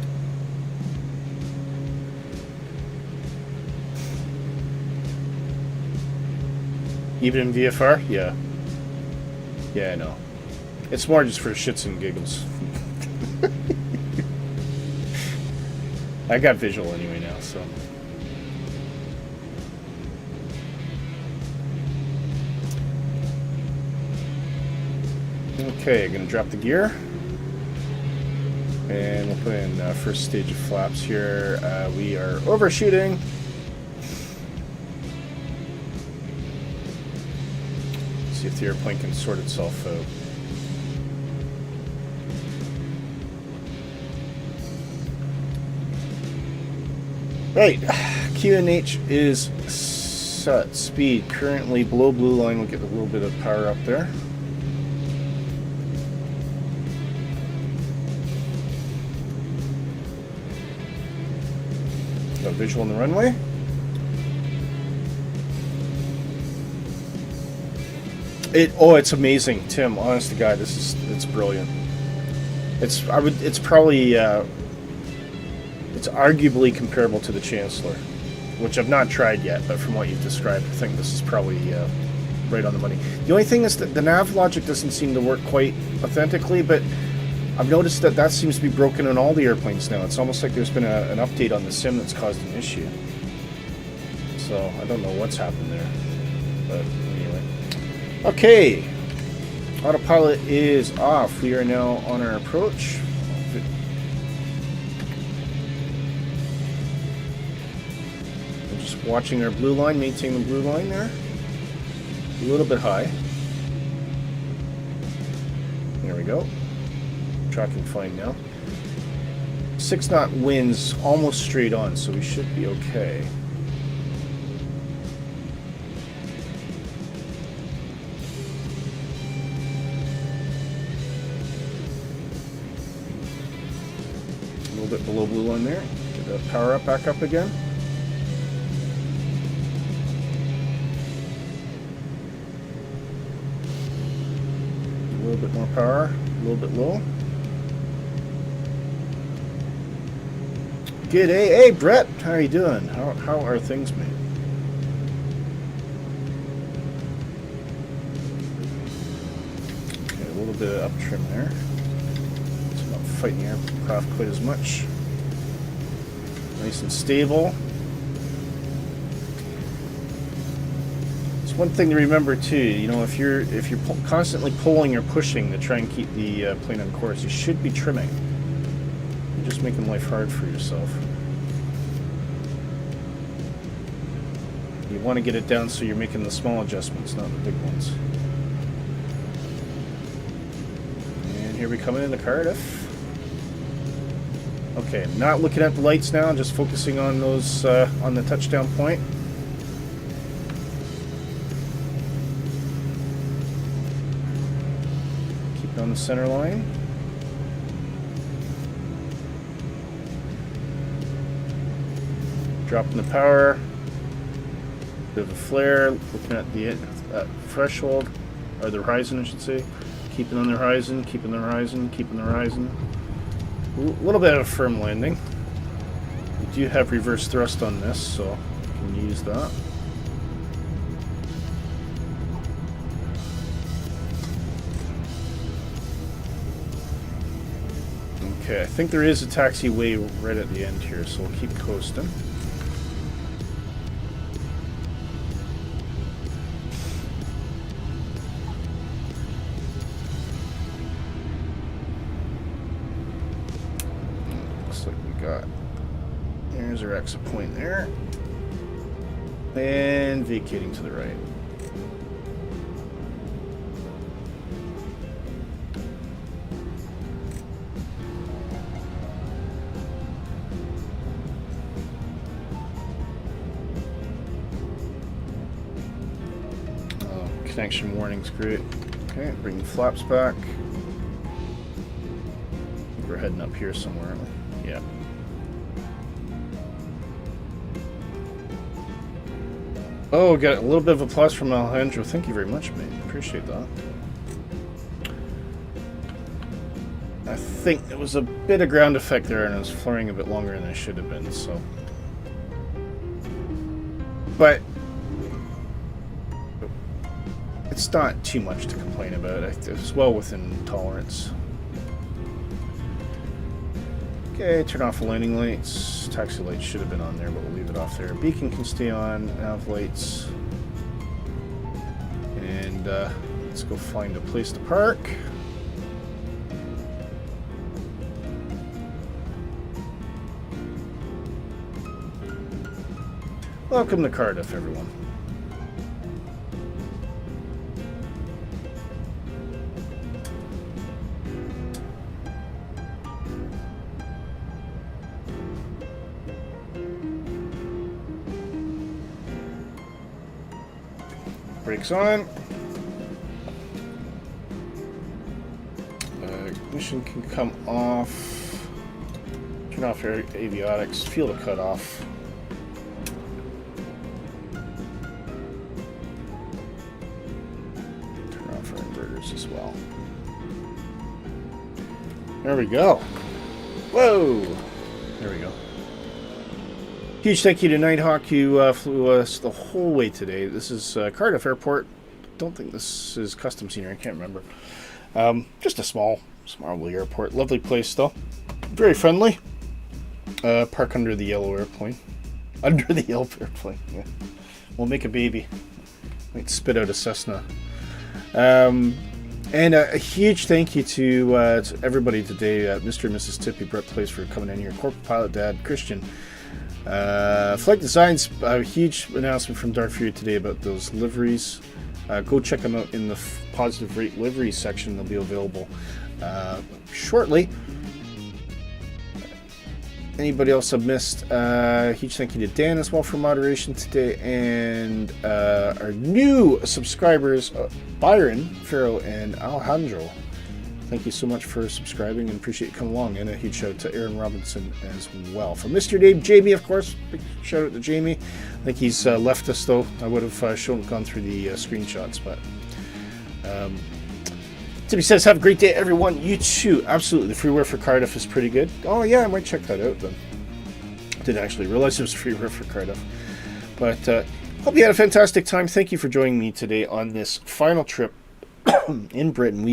S3: Even in VFR? Yeah. Yeah, I know. It's more just for shits and giggles. I got visual anyway now, so. Okay, gonna drop the gear. And we'll put in first stage of flaps here. We are overshooting. See if the airplane can sort itself out. Right, QNH is set. Speed currently below blue line. We'll get a little bit of power up there. Got a visual on the runway. It's amazing, Tim. Honest to God, it's brilliant. It's probably. It's arguably comparable to the Chancellor, which I've not tried yet, but from what you've described, I think this is probably right on the money. The only thing is that the nav logic doesn't seem to work quite authentically, but I've noticed that seems to be broken on all the airplanes now. It's almost like there's been an update on the sim that's caused an issue. So I don't know what's happened there, but anyway. Okay, autopilot is off. We are now on our approach. Watching our blue line, maintaining the blue line there. A little bit high. There we go. Tracking fine now. 6 knot winds almost straight on, so we should be okay. A little bit below blue line there. Get the power up back up again. A little bit more power, a little bit low. Good. Hey, Brett, how are you doing? How are things, mate? little bit of up trim there. It's not fighting the aircraft quite as much. Nice and stable. It's one thing to remember too. You know, if you're constantly pulling or pushing to try and keep the plane on course, you should be trimming. You're just making life hard for yourself. You want to get it down so you're making the small adjustments, not the big ones. And here we come into Cardiff. Okay, not looking at the lights now, just focusing on those on the touchdown point. Keep it on the center line. Dropping the power. Bit of a flare, looking at the threshold, or the horizon I should say. Keeping on the horizon, keeping the horizon, keeping the horizon. A little bit of a firm landing. We do have reverse thrust on this, so we can use that. Okay, I think there is a taxiway right at the end here, so we'll keep coasting. There's our exit point there. And vacating to the right. Oh, connection warning's great. Okay, bring the flaps back. We're heading up here somewhere, aren't we? Yeah. Oh, got a little bit of applause from Alejandro. Thank you very much, mate. Appreciate that. I think there was a bit of ground effect there, and it was flaring a bit longer than it should have been, so. But it's not too much to complain about. It's well within tolerance. Okay, turn off the landing lights. Taxi lights should have been on there, but we'll leave it off there. Beacon can stay on. Nav lights. And let's go find a place to park. Welcome to Cardiff, everyone. Brakes on. Ignition can come off. Turn off your avionics. Fuel to cut off. Turn off our inverters as well. There we go. Whoa! There we go. Huge thank you to Nighthawk, who flew us the whole way today. This is Cardiff Airport. Don't think this is custom scenery. I can't remember. Just a small airport. Lovely place, though. Very friendly. Park under the yellow airplane. Under the yellow airplane. Yeah. We'll make a baby. Might spit out a Cessna. And a huge thank you to everybody today. Mr. and Mrs. Tippy, Brett Place for coming in here. Corporate Pilot Dad, Christian. Flight Designs, a huge announcement from DarkFury today about those liveries. Go check them out in the positive rate liveries section. They'll be available shortly. Anybody else I've missed? Huge thank you to Dan as well for moderation today, and our new subscribers, Byron, Pharaoh, and Alejandro. Thank you so much for subscribing and appreciate you coming along. And a huge shout out to Aaron Robinson as well. From Mr. Dave, Jamie, of course. Big shout out to Jamie. I think he's left us, though. I would have gone through the screenshots. But Timmy says, have a great day, everyone. You too. Absolutely. The freeware for Cardiff is pretty good. Oh, yeah, I might check that out then. Didn't actually realize it was freeware for Cardiff. But hope you had a fantastic time. Thank you for joining me today on this final trip in Britain.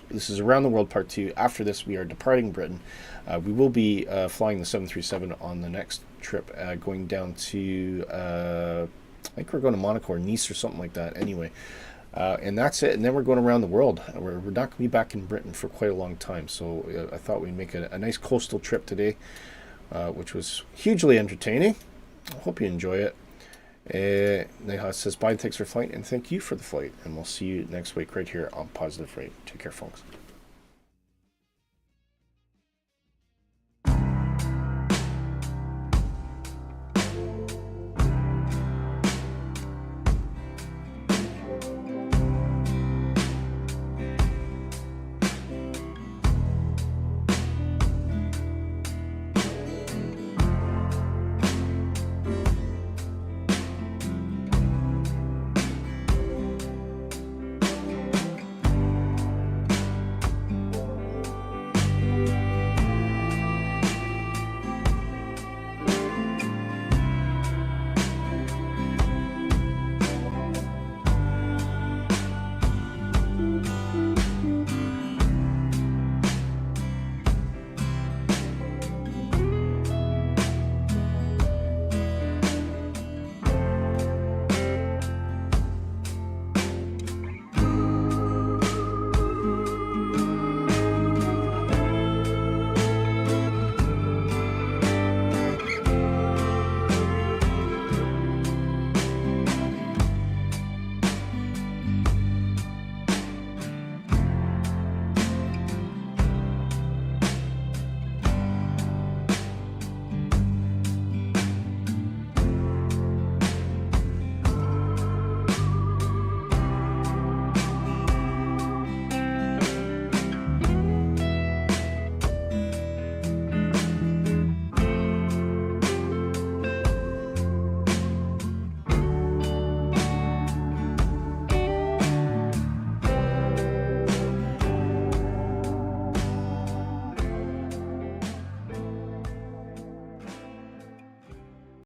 S3: This is Around the World Part 2. After this, we are departing Britain. We will be flying the 737 on the next trip, going down to, I think we're going to Monaco or Nice or something like that. Anyway, and that's it. And then we're going around the world. We're not going to be back in Britain for quite a long time. So I thought we'd make a nice coastal trip today, which was hugely entertaining. I hope you enjoy it. Neha says, bye, thanks for flight, and thank you for the flight. And we'll see you next week right here on Positive Rate. Take care, folks.